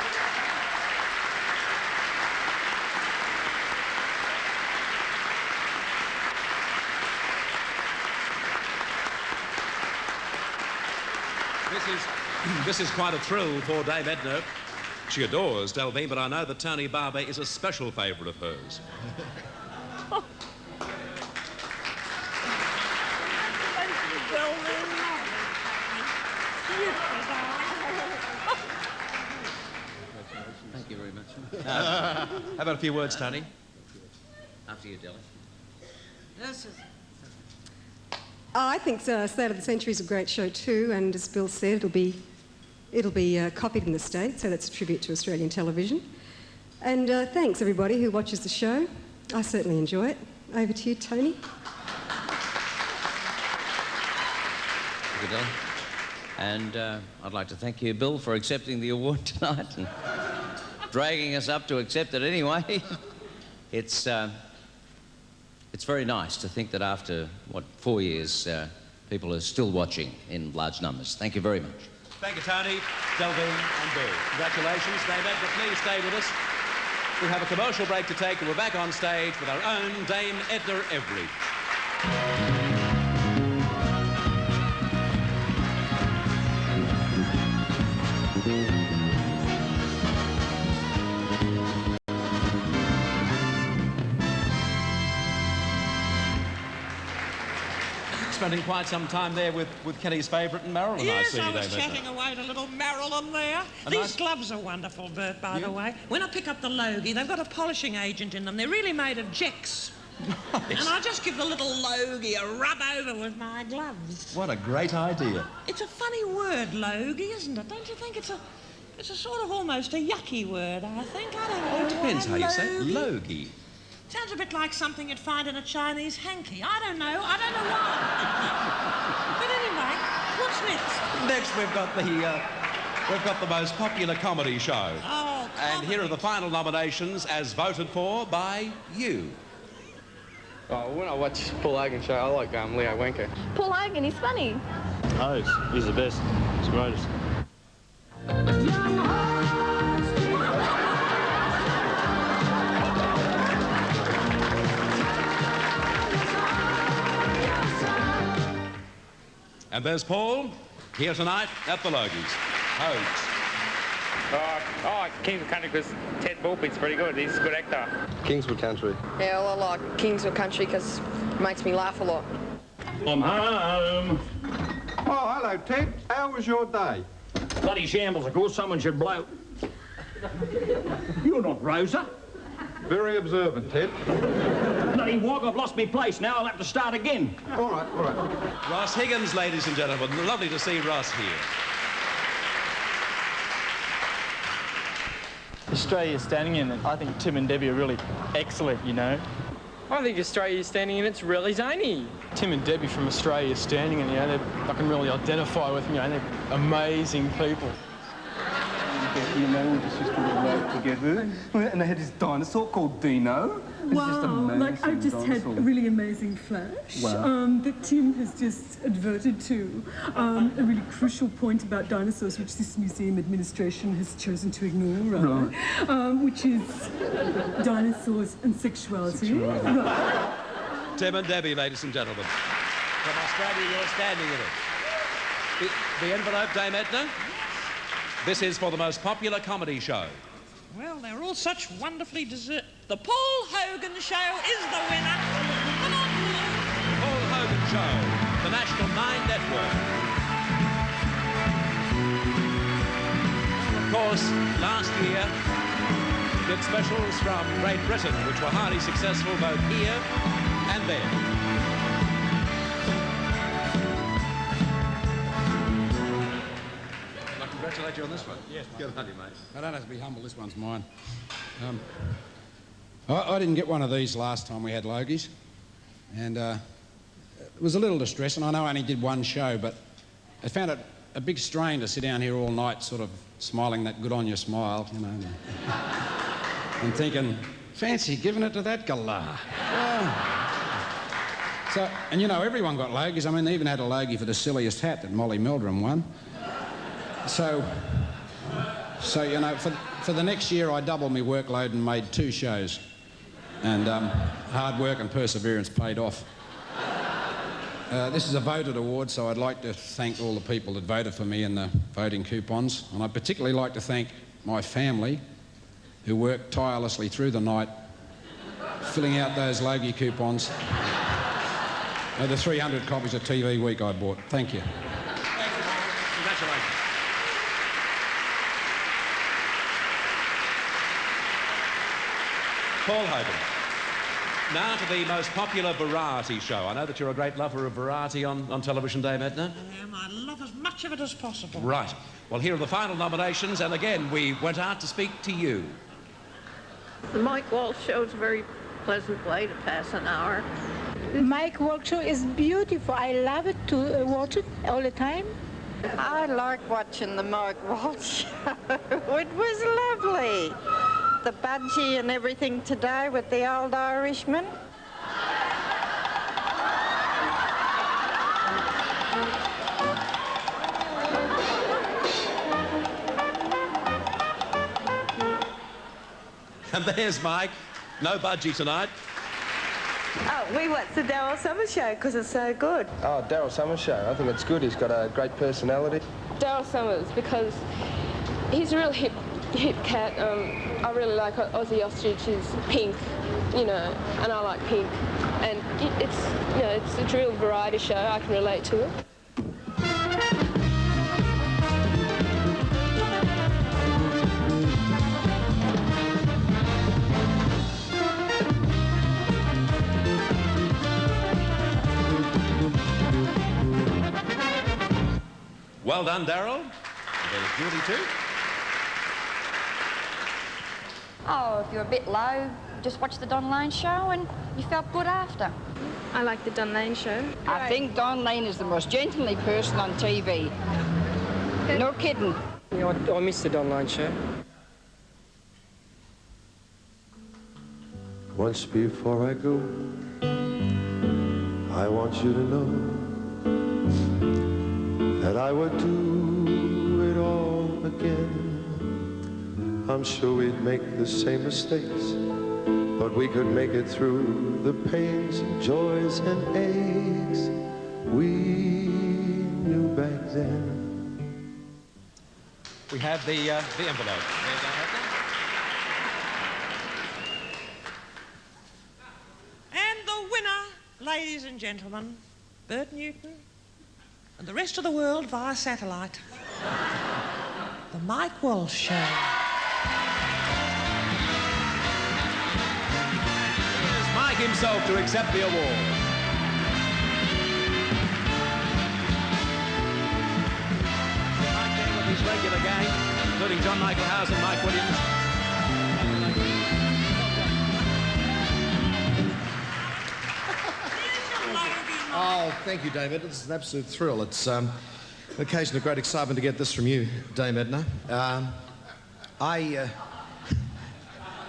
This is quite a thrill for Dame Edna. She adores Delvine, but I know that Tony Barber is a special favourite of hers. Thank you very much. How about a few words, Tony? After you, Delly. I think Sale of the Century is a great show too, and as Bill said, it'll be copied in the States, so that's a tribute to Australian television. And thanks everybody who watches the show. I certainly enjoy it. Over to you, Tony. Thank you, Delly. And I'd like to thank you, Bill, for accepting the award tonight and dragging us up to accept it anyway. It's it's very nice to think that after, 4 years, people are still watching in large numbers. Thank you very much. Thank you, Tony, Delvin and Bill. Congratulations. Dame Edna, please stay with us. We have a commercial break to take, and we're back on stage with our own Dame Edna Everidge. Spending quite some time there with Kelly's favourite and Marilyn, yes, I see. I was David. chatting away to little Marilyn there. These gloves are wonderful, Bert, by the way. When I pick up the Logie, they've got a polishing agent in them. They're really made of Jex. Nice. And I just give the little Logie a rub over with my gloves. What a great idea. It's a funny word, Logie, isn't it? Don't you think it's a sort of almost a yucky word, I think? I don't know. It depends how you say it. Logie. Sounds a bit like something you'd find in a Chinese hanky. I don't know why. But anyway, what's next? Next we've got the most popular comedy show. Oh, comedy. And here are the final nominations as voted for by you. Oh, when I watch Paul Hogan's show, I like Leo Wenker. Paul Hogan, he's funny. Oh, he's the best. He's the greatest. And there's Paul, here tonight at the Logies. Hodes. Kingswood Country, because Ted Bullpit's pretty good. He's a good actor. Kingswood Country. Yeah, well, I like Kingswood Country because it makes me laugh a lot. I'm home. Oh, hello, Ted. How was your day? Bloody shambles, of course. Someone should blow. You're not Rosa. Very observant, Ted. Bloody wog, I've lost my place. Now I'll have to start again. All right. Ross Higgins, ladies and gentlemen. Lovely to see Ross here. Australia's standing in it. I think Tim and Debbie are really excellent, you know. I think Australia's standing in it's really zany. Tim and Debbie from Australia are standing in, you know, I can really identify with, you know, they're amazing people. You know, we just used to work together, and they had this dinosaur called Dino. Wow, like I've just had a really amazing flash that Tim has just adverted to. A really crucial point about dinosaurs, which this museum administration has chosen to ignore, which is dinosaurs and sexuality. Right. Tim and Debbie, ladies and gentlemen. From Australia, you're standing in it. The envelope, Dame Edna? This is for the most popular comedy show. Well, they're all such wonderfully deserved. The Paul Hogan Show is the winner. Come on, Paul Hogan Show, the National 9 Network. Of course, last year, did specials from Great Britain, which were highly successful both here and there. Congratulate you on this one. Yes. Good on you, mate. I don't have to be humble. This one's mine. I didn't get one of these last time we had Logies, and it was a little distressing. I know I only did one show, but I found it a big strain to sit down here all night sort of smiling that good on your smile, you know, and thinking, fancy giving it to that galah. So, and you know, everyone got Logies. I mean, they even had a Logie for the silliest hat that Molly Meldrum won. So you know, for the next year, I doubled my workload and made 2 shows. And hard work and perseverance paid off. This is a voted award, so I'd like to thank all the people that voted for me in the voting coupons. And I'd particularly like to thank my family, who worked tirelessly through the night, filling out those Logie coupons. The 300 copies of TV Week I bought. Thank you. Congratulations. Paul Hogan. Now to the most popular variety show. I know that you're a great lover of variety on television, Dame Edna. I am. I love as much of it as possible. Right. Well, here are the final nominations, and again, we went out to speak to you. The Mike Walsh Show is a very pleasant way to pass an hour. Mike Walsh Show is beautiful. I love it to watch it all the time. I like watching the Mike Walsh Show. It was lovely. The budgie and everything today with the old Irishman. And there's Mike. No budgie tonight. Oh, we watch the Daryl Summers show because it's so good. Oh, Daryl Summers show. I think it's good. He's got a great personality. Daryl Summers, because he's a real hip cat. I really like Aussie Ostrich's Pink, you know, and I like Pink. And it's a real variety show. I can relate to it. Well done, Daryl. There's Judy too. Oh, if you're a bit low, just watch the Don Lane show and you felt good after. I like the Don Lane show. I think Don Lane is the most gentlemanly person on TV. No kidding. Yeah, I miss the Don Lane show. Once before I go, I want you to know that I would do it all again. I'm sure we'd make the same mistakes, but we could make it through the pains and joys and aches we knew back then. We have the envelope. And the winner, ladies and gentlemen, Bert Newton, and the rest of the world via satellite. The Mike Walsh Show. Here's Mike himself to accept the award. Mike there with his regular gang, including John Michael Howes and Mike Williams. Oh, thank you, Dame Edna. It's an absolute thrill. It's an occasion of great excitement to get this from you, Dame Edna. I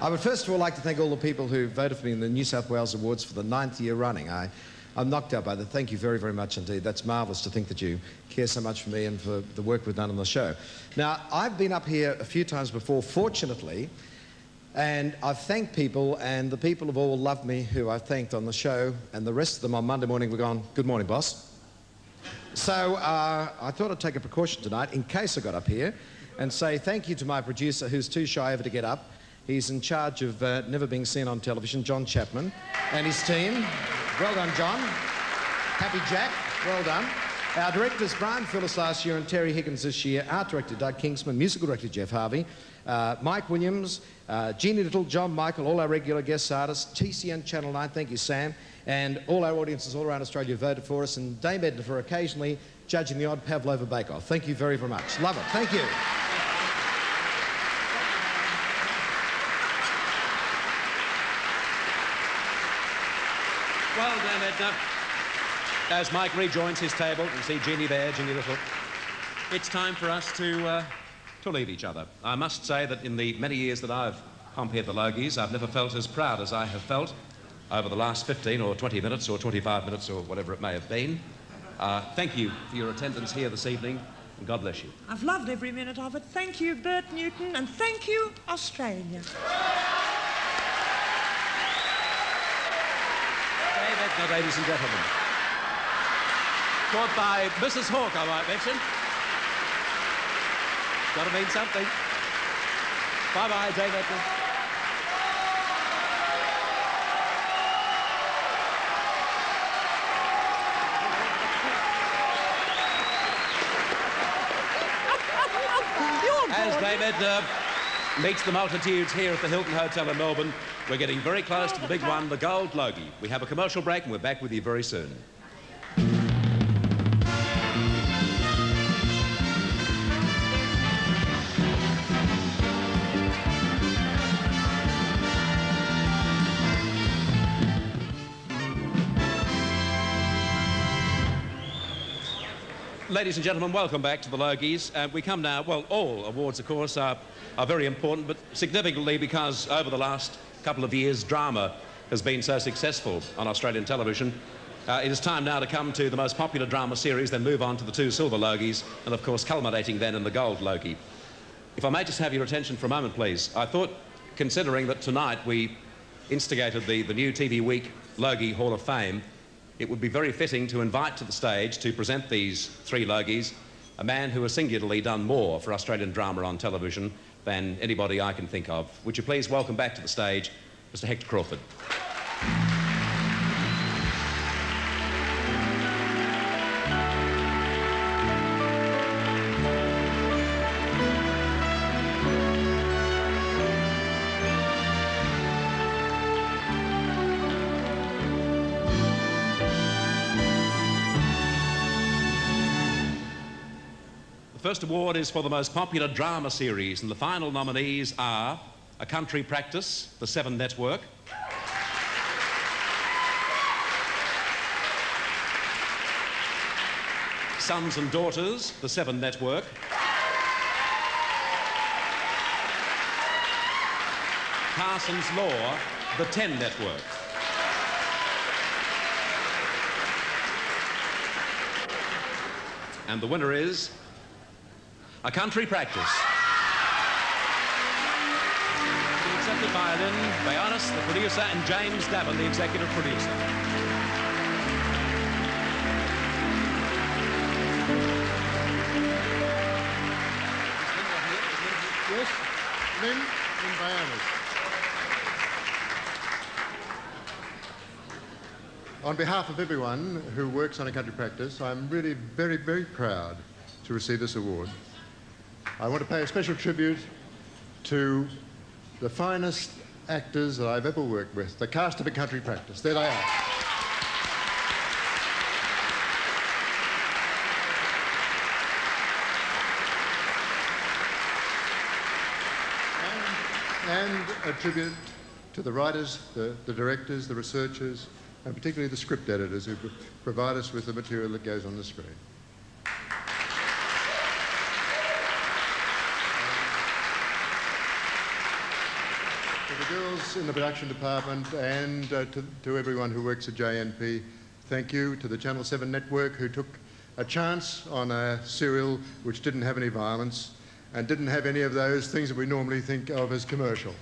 would first of all like to thank all the people who voted for me in the New South Wales Awards for the 9th year running. I'm knocked out by that. Thank you very, very much indeed. That's marvellous to think that you care so much for me and for the work we've done on the show. Now, I've been up here a few times before, fortunately, and I've thanked people, and the people have all loved me who I've thanked on the show, and the rest of them on Monday morning were gone, "Good morning, boss." So I thought I'd take a precaution tonight in case I got up here and say thank you to my producer who's too shy ever to get up. He's in charge of never being seen on television, John Chapman, and his team. Well done, John. Happy Jack, well done. Our directors, Brian Phillis last year and Terry Higgins this year. Art director, Doug Kingsman. Musical director, Jeff Harvey. Mike Williams, Jeannie Little, John Michael, all our regular guest artists, TCN Channel 9, thank you, Sam, and all our audiences all around Australia who voted for us, and Dame Edna for occasionally judging the odd Pavlova bake-off. Thank you very, very much. Love it. Thank you. Well done, Edna. As Mike rejoins his table, you see Jeannie there, Jeannie Little. It's time for us to leave each other. I must say that in the many years that I've compared the Logies, I've never felt as proud as I have felt over the last 15 or 20 minutes or 25 minutes or whatever it may have been. Thank you for your attendance here this evening, and God bless you. I've loved every minute of it. Thank you, Bert Newton, and thank you, Australia. Now, ladies and gentlemen. Taught by Mrs. Hawke, I might mention. Gotta mean something. Bye-bye, Dave Edna. As Dave Edna meets the multitudes here at the Hilton Hotel in Melbourne, we're getting very close to the big one, the Gold Logie. We have a commercial break and we're back with you very soon. Ladies and gentlemen, welcome back to the Logies. We come now, well, all awards, of course, are very important, but significantly because over the last couple of years, drama has been so successful on Australian television. It is time now to come to the most popular drama series, then move on to the 2 silver Logies, and of course culminating then in the Gold Logie. If I may just have your attention for a moment, please. I thought considering that tonight we instigated the new TV Week Logie Hall of Fame, it would be very fitting to invite to the stage to present these 3 Logies a man who has singularly done more for Australian drama on television than anybody I can think of. Would you please welcome back to the stage Mr. Hector Crawford. The first award is for the most popular drama series, and the final nominees are A Country Practice, the 7 Network, Sons and Daughters, the 7 Network, Carson's Law, the 10 Network. And the winner is A Country Practice. Accepted by Lynn Bayonis, the producer, and James Davin, the executive producer. Yes, Lynn Bayonis. On behalf of everyone who works on A Country Practice, I'm really very, very proud to receive this award. I want to pay a special tribute to the finest actors that I've ever worked with, the cast of A Country Practice. There they are. And a tribute to the writers, the directors, the researchers, and particularly the script editors who provide us with the material that goes on the screen. To the girls in the production department and to everyone who works at JNP, thank you. To the Channel 7 network who took a chance on a serial which didn't have any violence and didn't have any of those things that we normally think of as commercial.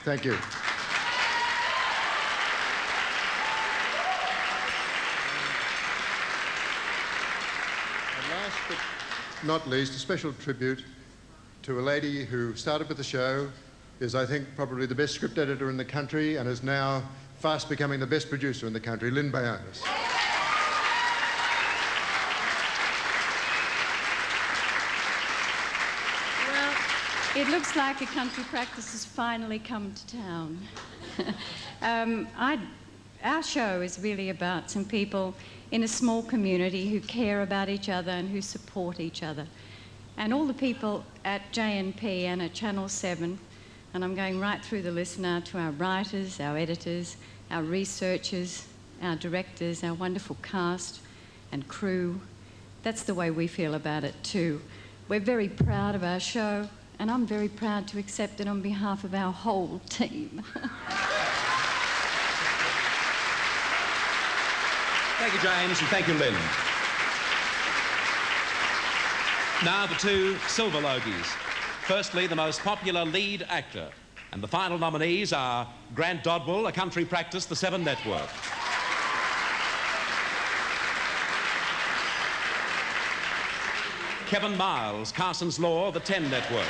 Thank you. Not least, a special tribute to a lady who started with the show, is, I think, probably the best script editor in the country and is now fast becoming the best producer in the country, Lynn Bayonis. Well, it looks like A Country Practice has finally come to town. Our show is really about some people in a small community who care about each other and who support each other. And all the people at JNP and at Channel 7, and I'm going right through the list now to our writers, our editors, our researchers, our directors, our wonderful cast and crew. That's the way we feel about it too. We're very proud of our show, and I'm very proud to accept it on behalf of our whole team. Thank you, James, and thank you, Lynn. Now the 2 Silver Logies. Firstly, the most popular lead actor. And the final nominees are Grant Dodwell, A Country Practice, the 7 Network. Kevin Miles, Carson's Law, the 10 Network.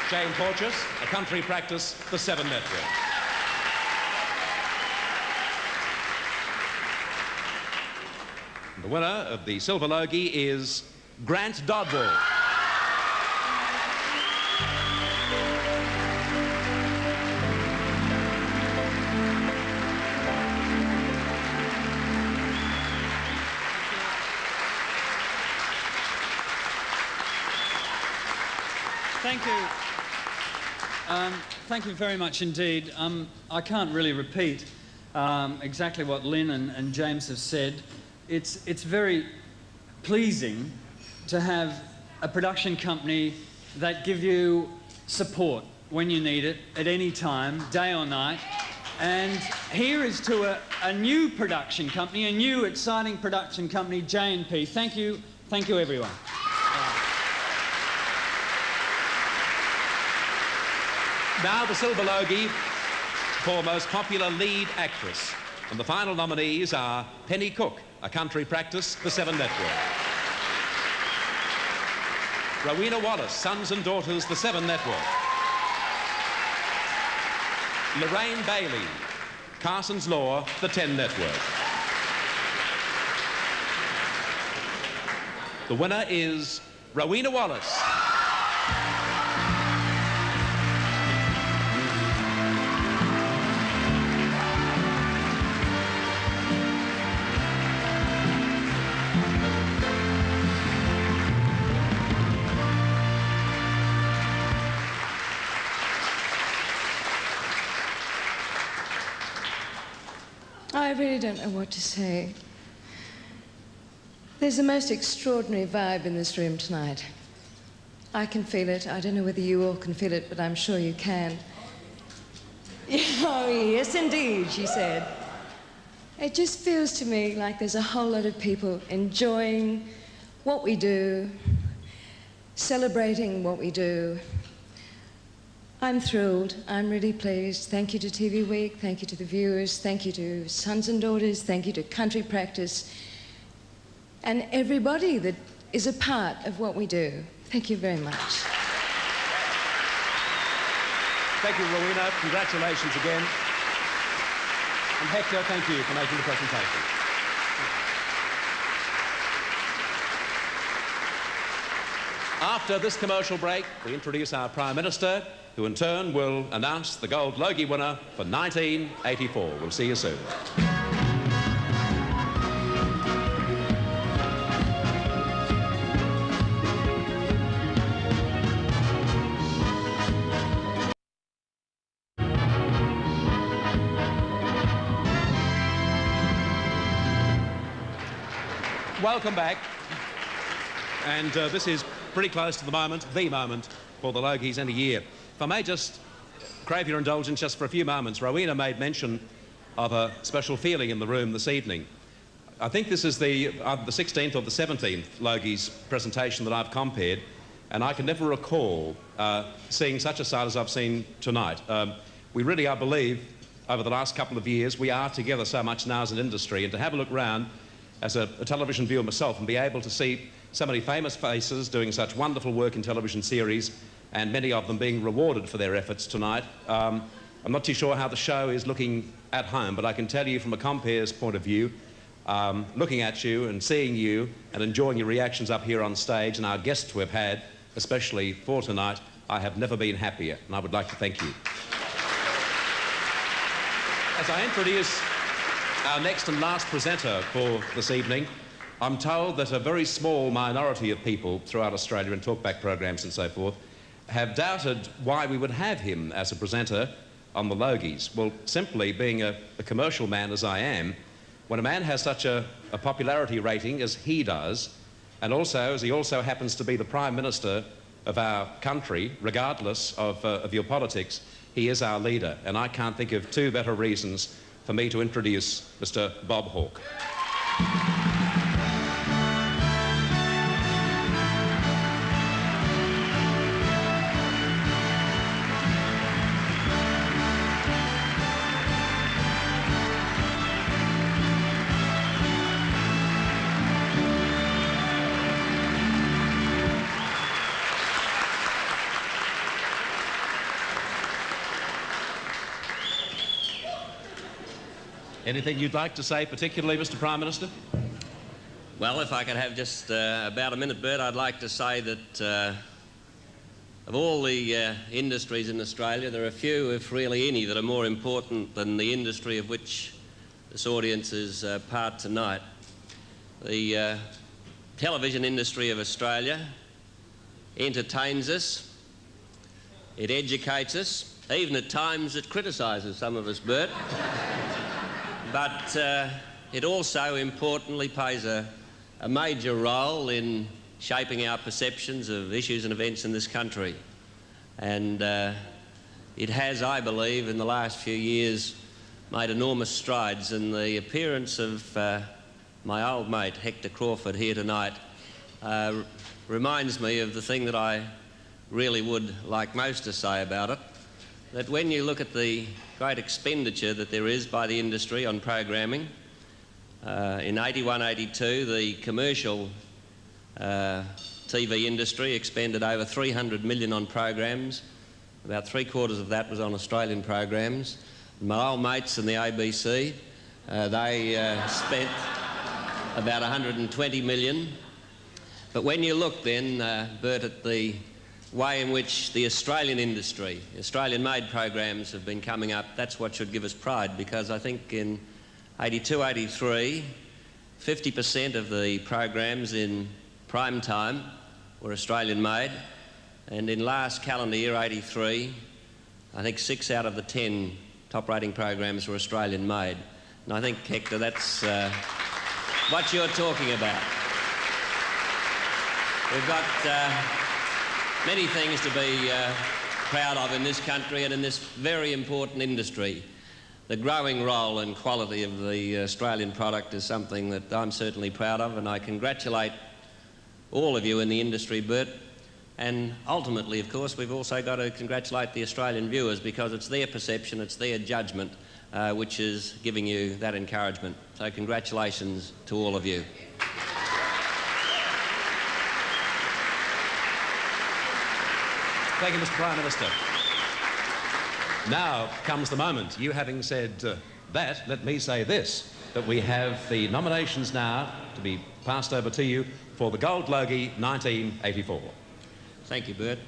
Jane Porteous, A Country Practice, the 7 Network. The winner of the Silver Logie is Grant Dodwell. Thank you. Thank you very much indeed. I can't really repeat exactly what Lynn and James have said. It's very pleasing to have a production company that give you support when you need it, at any time, day or night. And here is to a new production company, a new exciting production company, JNP. Thank you everyone. now the Silver Logie for Most Popular Lead Actress. And the final nominees are Penny Cook, A Country Practice, The 7 Network. Rowena Wallace, Sons and Daughters, The 7 Network. Lorraine Bailey, Carson's Law, The 10 Network. The winner is Rowena Wallace. I really don't know what to say. There's the most extraordinary vibe in this room tonight. I can feel it. I don't know whether you all can feel it, but I'm sure you can. Oh, yes, indeed, she said. It just feels to me like there's a whole lot of people enjoying what we do, celebrating what we do. I'm thrilled. I'm really pleased. Thank you to TV Week. Thank you to the viewers. Thank you to Sons and Daughters. Thank you to Country Practice. And everybody that is a part of what we do. Thank you very much. Thank you, Rowena. Congratulations again. And Hector, thank you for making the presentation. After this commercial break, we introduce our Prime Minister, who in turn will announce the Gold Logie winner for 1984. We'll see you soon. Welcome back. And this is pretty close to the moment for the Logies in a year. If I may just crave your indulgence just for a few moments. Rowena made mention of a special feeling in the room this evening. I think this is the 16th or the 17th Logies presentation that I've compared, and I can never recall seeing such a sight as I've seen tonight. We really, I believe, over the last couple of years, we are together so much now as an industry, and to have a look round as a television viewer myself and be able to see so many famous faces doing such wonderful work in television series, and many of them being rewarded for their efforts tonight. I'm not too sure how the show is looking at home, but I can tell you from a compere's point of view, looking at you and seeing you and enjoying your reactions up here on stage, and our guests we've had, especially for tonight, I have never been happier, and I would like to thank you. As I introduce our next and last presenter for this evening, I'm told that a very small minority of people throughout Australia in talkback programs and so forth have doubted why we would have him as a presenter on the Logies. Well, simply being a commercial man as I am, when a man has such a popularity rating as he does, and also as he also happens to be the Prime Minister of our country, regardless of your politics, he is our leader. And I can't think of two better reasons for me to introduce Mr. Bob Hawke. Anything you'd like to say particularly, Mr. Prime Minister? Well, if I could have just about a minute, Bert, I'd like to say that of all the industries in Australia, there are few, if really any, that are more important than the industry of which this audience is part tonight. The television industry of Australia entertains us, it educates us, even at times it criticises some of us, Bert. But it also, importantly, plays a major role in shaping our perceptions of issues and events in this country. And it has, I believe, in the last few years, made enormous strides, and the appearance of my old mate, Hector Crawford, here tonight reminds me of the thing that I really would like most to say about it. that when you look at the great expenditure that there is by the industry on programming, in 81-82 the commercial TV industry expended over 300 million on programs. About 3/4 of that was on Australian programs. My old mates in the ABC, they spent about 120 million. But when you look then, Bert, at the way in which the Australian industry, Australian-made programs have been coming up, that's what should give us pride, because I think in 82-83, 50% of the programs in prime time were Australian-made, and in last calendar year, 83, I think 6 out of the 10 top-rating programs were Australian-made. And I think, Hector, that's what you're talking about. We've got many things to be proud of in this country and in this very important industry. The growing role and quality of the Australian product is something that I'm certainly proud of, and I congratulate all of you in the industry, Bert. And ultimately, of course, we've also got to congratulate the Australian viewers, because it's their perception, it's their judgment, which is giving you that encouragement. So congratulations to all of you. Thank you, Mr. Prime Minister. Now comes the moment. You having said that, let me say this, that we have the nominations now to be passed over to you for the Gold Logie 1984. Thank you, Bert.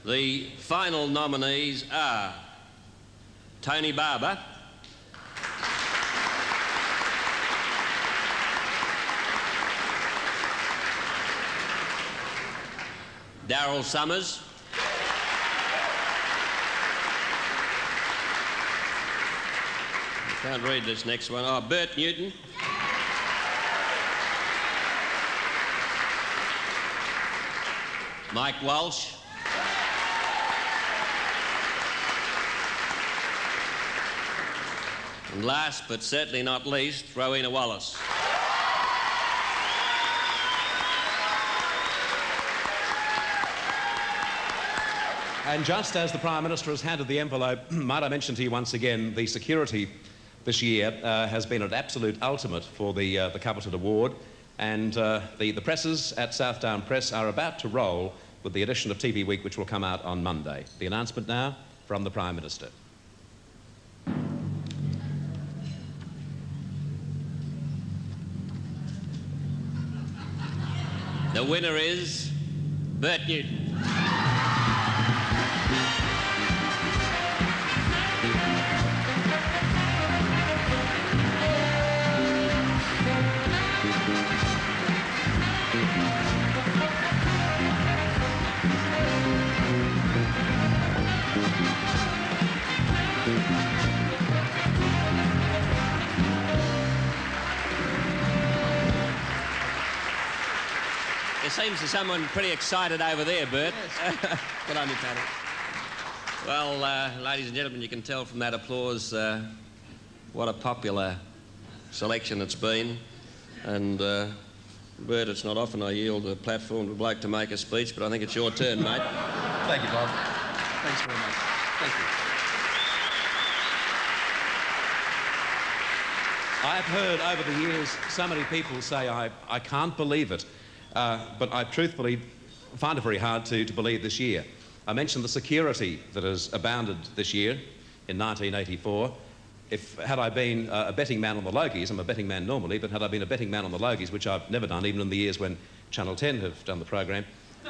The final nominees are Tony Barber, Darryl Summers, I can't read this next one. Oh, Bert Newton, Mike Walsh, and last but certainly not least, Rowena Wallace. And just as the Prime Minister has handed the envelope, might I mention to you once again, the security this year has been an absolute ultimate for the coveted award, and the presses at Southdown Press are about to roll with the edition of TV Week, which will come out on Monday. The announcement now from the Prime Minister. The winner is Bert Newton. There seems to be someone pretty excited over there, Bert. Yes. Good on you, Paddy. Well, ladies and gentlemen, you can tell from that applause what a popular selection it's been. And, Bert, it's not often I yield a platform to a bloke to make a speech, but I think it's your turn, mate. Thank you, Bob. Thanks very much. Thank you. I've heard over the years so many people say, I can't believe it. But I truthfully find it very hard to believe this year. I mentioned the security that has abounded this year in 1984. Had I been a betting man on the Logies, I'm a betting man normally, but had I been a betting man on the Logies, which I've never done, even in the years when Channel 10 have done the program,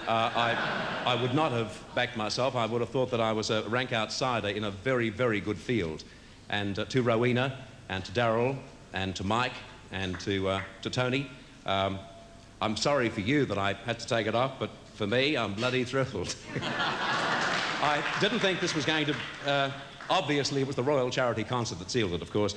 I would not have backed myself. I would have thought that I was a rank outsider in a very, very good field. And to Rowena, and to Darryl, and to Mike, and to Tony, I'm sorry for you that I had to take it off, but for me, I'm bloody thrilled. I didn't think this was going to... obviously, it was the Royal Charity Concert that sealed it, of course.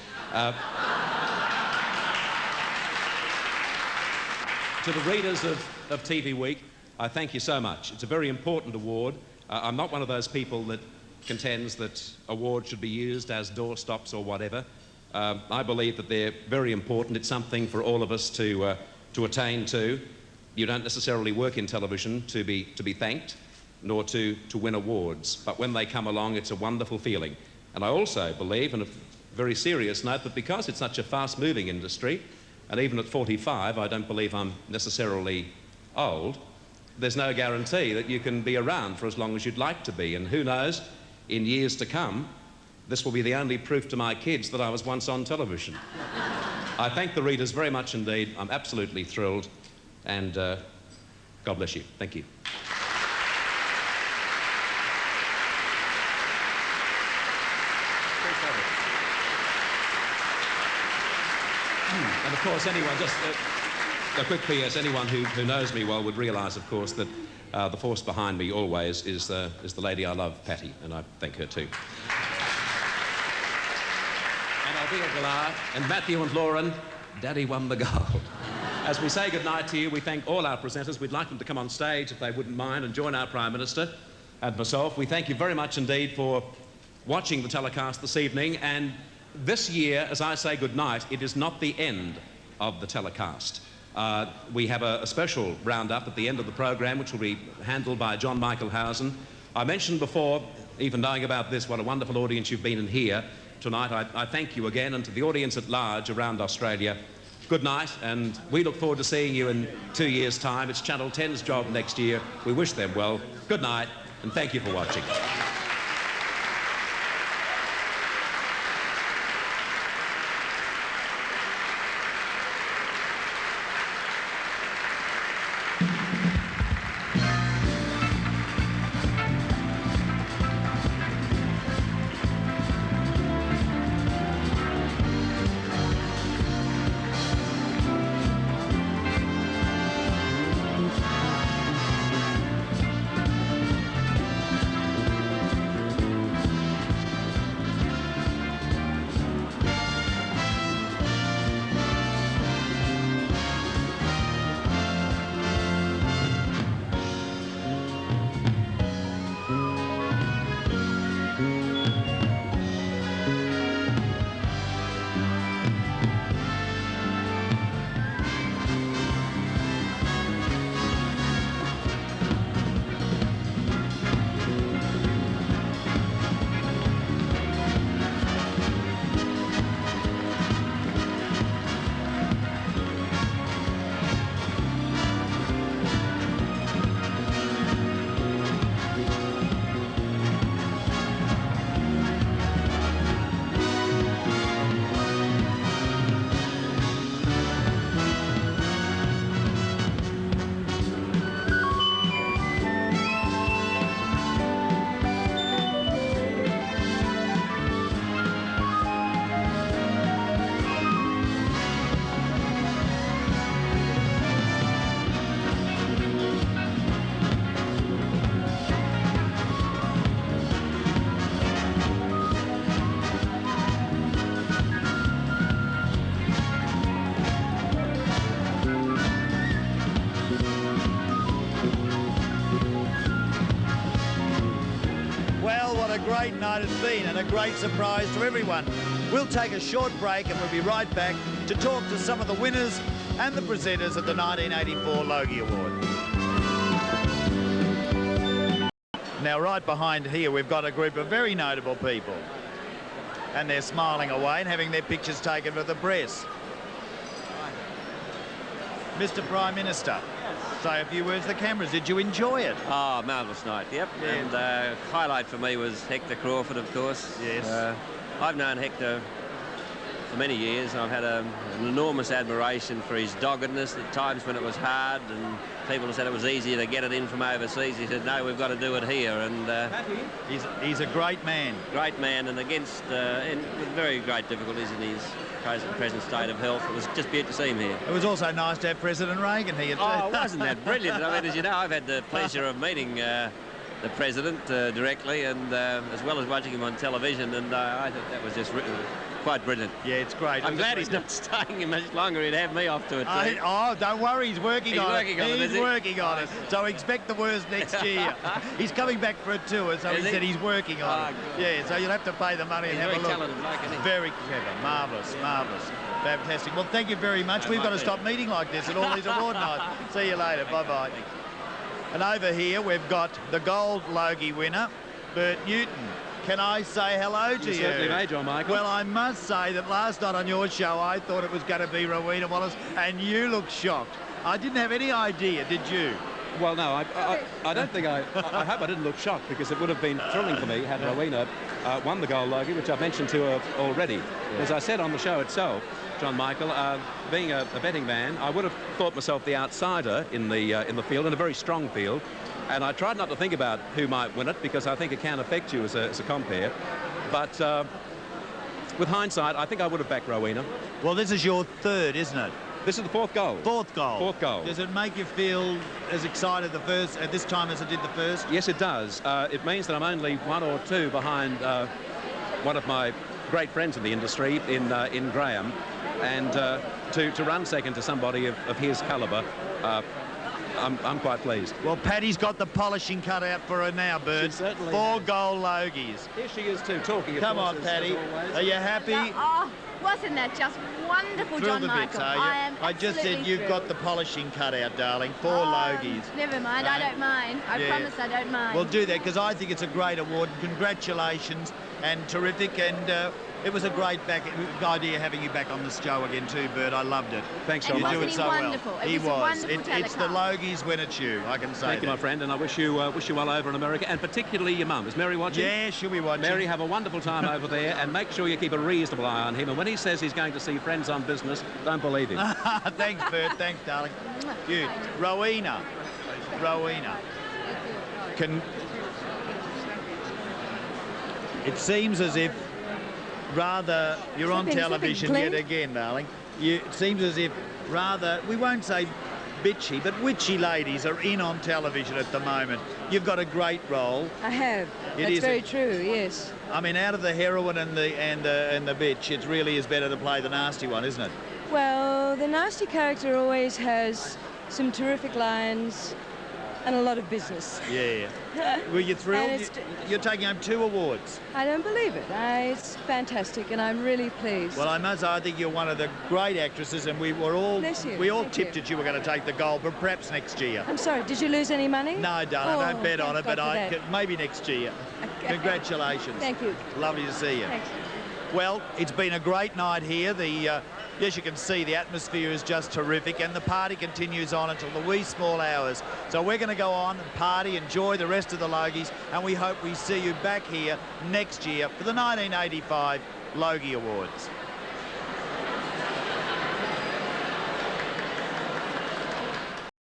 To the readers of TV Week, I thank you so much. It's a very important award. I'm not one of those people that contends that awards should be used as doorstops or whatever. I believe that they're very important. It's something for all of us to attain to. You don't necessarily work in television to be thanked. nor to win awards. But when they come along, it's a wonderful feeling. And I also believe, on a very serious note, that because it's such a fast-moving industry, and even at 45, I don't believe I'm necessarily old, there's no guarantee that you can be around for as long as you'd like to be. And who knows, in years to come, this will be the only proof to my kids that I was once on television. I thank the readers very much indeed. I'm absolutely thrilled, and God bless you. Thank you. And of course, anyone, just a quick PS, anyone who knows me well would realise, of course, that the force behind me always is the lady I love, Patty, and I thank her too. And Althea Galar and Matthew and Lauren, Daddy won the gold. As we say goodnight to you, we thank all our presenters. We'd like them to come on stage, if they wouldn't mind, and join our Prime Minister and myself. We thank you very much indeed for watching the telecast this evening, and this year, as I say goodnight, it is not the end of the telecast. We have a special roundup at the end of the program, which will be handled by John Michael Housen. I mentioned before, even knowing about this, what a wonderful audience you've been in here tonight. I thank you again, and to the audience at large around Australia, good night, and we look forward to seeing you in 2 years' time. It's Channel 10's job next year. We wish them well. Good night, and thank you for watching. Great night it's been, and a great surprise to everyone. We'll take a short break and we'll be right back to talk to some of the winners and the presenters of the 1984 Logie Award. Now, right behind here, we've got a group of very notable people, and they're smiling away and having their pictures taken for the press. Mr. Prime Minister, say a few words to the cameras. Did you enjoy it? Oh, marvellous night, yep. Yeah. And highlight for me was Hector Crawford, of course. Yes. I've known Hector for many years. I've had an enormous admiration for his doggedness at times when it was hard, and people said it was easier to get it in from overseas. He said, no, we've got to do it here. And he's a great man. Great man, and against with very great difficulties in his present state of health. It was just beautiful to see him here. It was also nice to have President Reagan here too. Oh, wasn't that brilliant? I mean, as you know, I've had the pleasure of meeting the President directly, and as well as watching him on television, and I thought that was just quite brilliant. Yeah, it's great. I'm glad he's not staying much longer. He'd have me off to it. Oh, don't worry, he's working on it. He's working on it. So expect the worst next year. He's coming back for a tour, so he said he's working on it. Yeah, so you'll have to pay the money and have a look. Very talented bloke, isn't he? Very clever. Marvellous, marvellous. Fantastic. Well, thank you very much. We've got to stop meeting like this at all these award nights. See you later. Bye-bye. And over here, we've got the gold Logie winner, Bert Newton. Can I say hello to you? You certainly may, John Michael. Well, I must say that last night on your show, I thought it was going to be Rowena Wallace, and you looked shocked. I didn't have any idea, did you? Well, no, I don't think I hope I didn't look shocked, because it would have been thrilling for me had Rowena won the gold Logie, which I've mentioned to her already. Yeah. As I said on the show itself, John Michael, being a betting man, I would have thought myself the outsider in the field, in a very strong field. And I tried not to think about who might win it, because I think it can affect you as a compare. But with hindsight, I think I would have backed Rowena. Well, this is your third, isn't it? This is the fourth goal. Fourth goal. Fourth goal. Does it make you feel as excited at this time as it did the first? Yes, it does. It means that I'm only one or two behind one of my great friends in the industry, in Graham, and to run second to somebody of his calibre, I'm quite pleased. Well, Paddy's got the polishing cut out for her now, Bert. She certainly 4 gold Logies. Here she is too, talking. Come on, Paddy. Are you happy? Oh, wasn't that just wonderful, Thrilled John a bit, Michael? are you? I am I just said you've thrilled. got the polishing cut out, darling. 4 Logies. Never mind, I don't mind. I promise I don't mind. Well, do that, because I think it's a great award. Congratulations, and terrific, and it was a great idea having you back on the show again too, Bert. I loved it. Thanks, John. John. You do it so wonderful? well. It He was a wonderful It's the Logies when it's you, I can say Thank you, my friend, and I wish you well over in America, and particularly your mum. Is Mary watching? Yeah, she'll be watching. Mary, have a wonderful time over there, and make sure you keep a reasonable eye on him. And when he says he's going to see friends on business, don't believe him. Thanks, Bert. Thanks, darling. You, Rowena. It seems as if rather you're on television yet again, darling. It seems as if rather, we won't say bitchy, but witchy ladies are in on television at the moment. You've got a great role. I have. That's very true, yes. I mean, out of the heroine and the bitch, it really is better to play the nasty one, isn't it? Well, the nasty character always has some terrific lines and a lot of business. Yeah. Were you thrilled? You're taking home 2 awards. I don't believe it. It's fantastic, and I'm really pleased. Well, I think you're one of the great actresses, and we all tipped that you were going to take the gold, but perhaps next year. I'm sorry, did you lose any money? No, darling, I don't bet on it, but maybe next year. Okay. Congratulations. Thank you. Lovely to see you. Thanks. Well, it's been a great night here. As you can see, the atmosphere is just terrific, and the party continues on until the wee small hours. So we're going to go on and party, enjoy the rest of the Logies, and we hope we see you back here next year for the 1985 Logie Awards.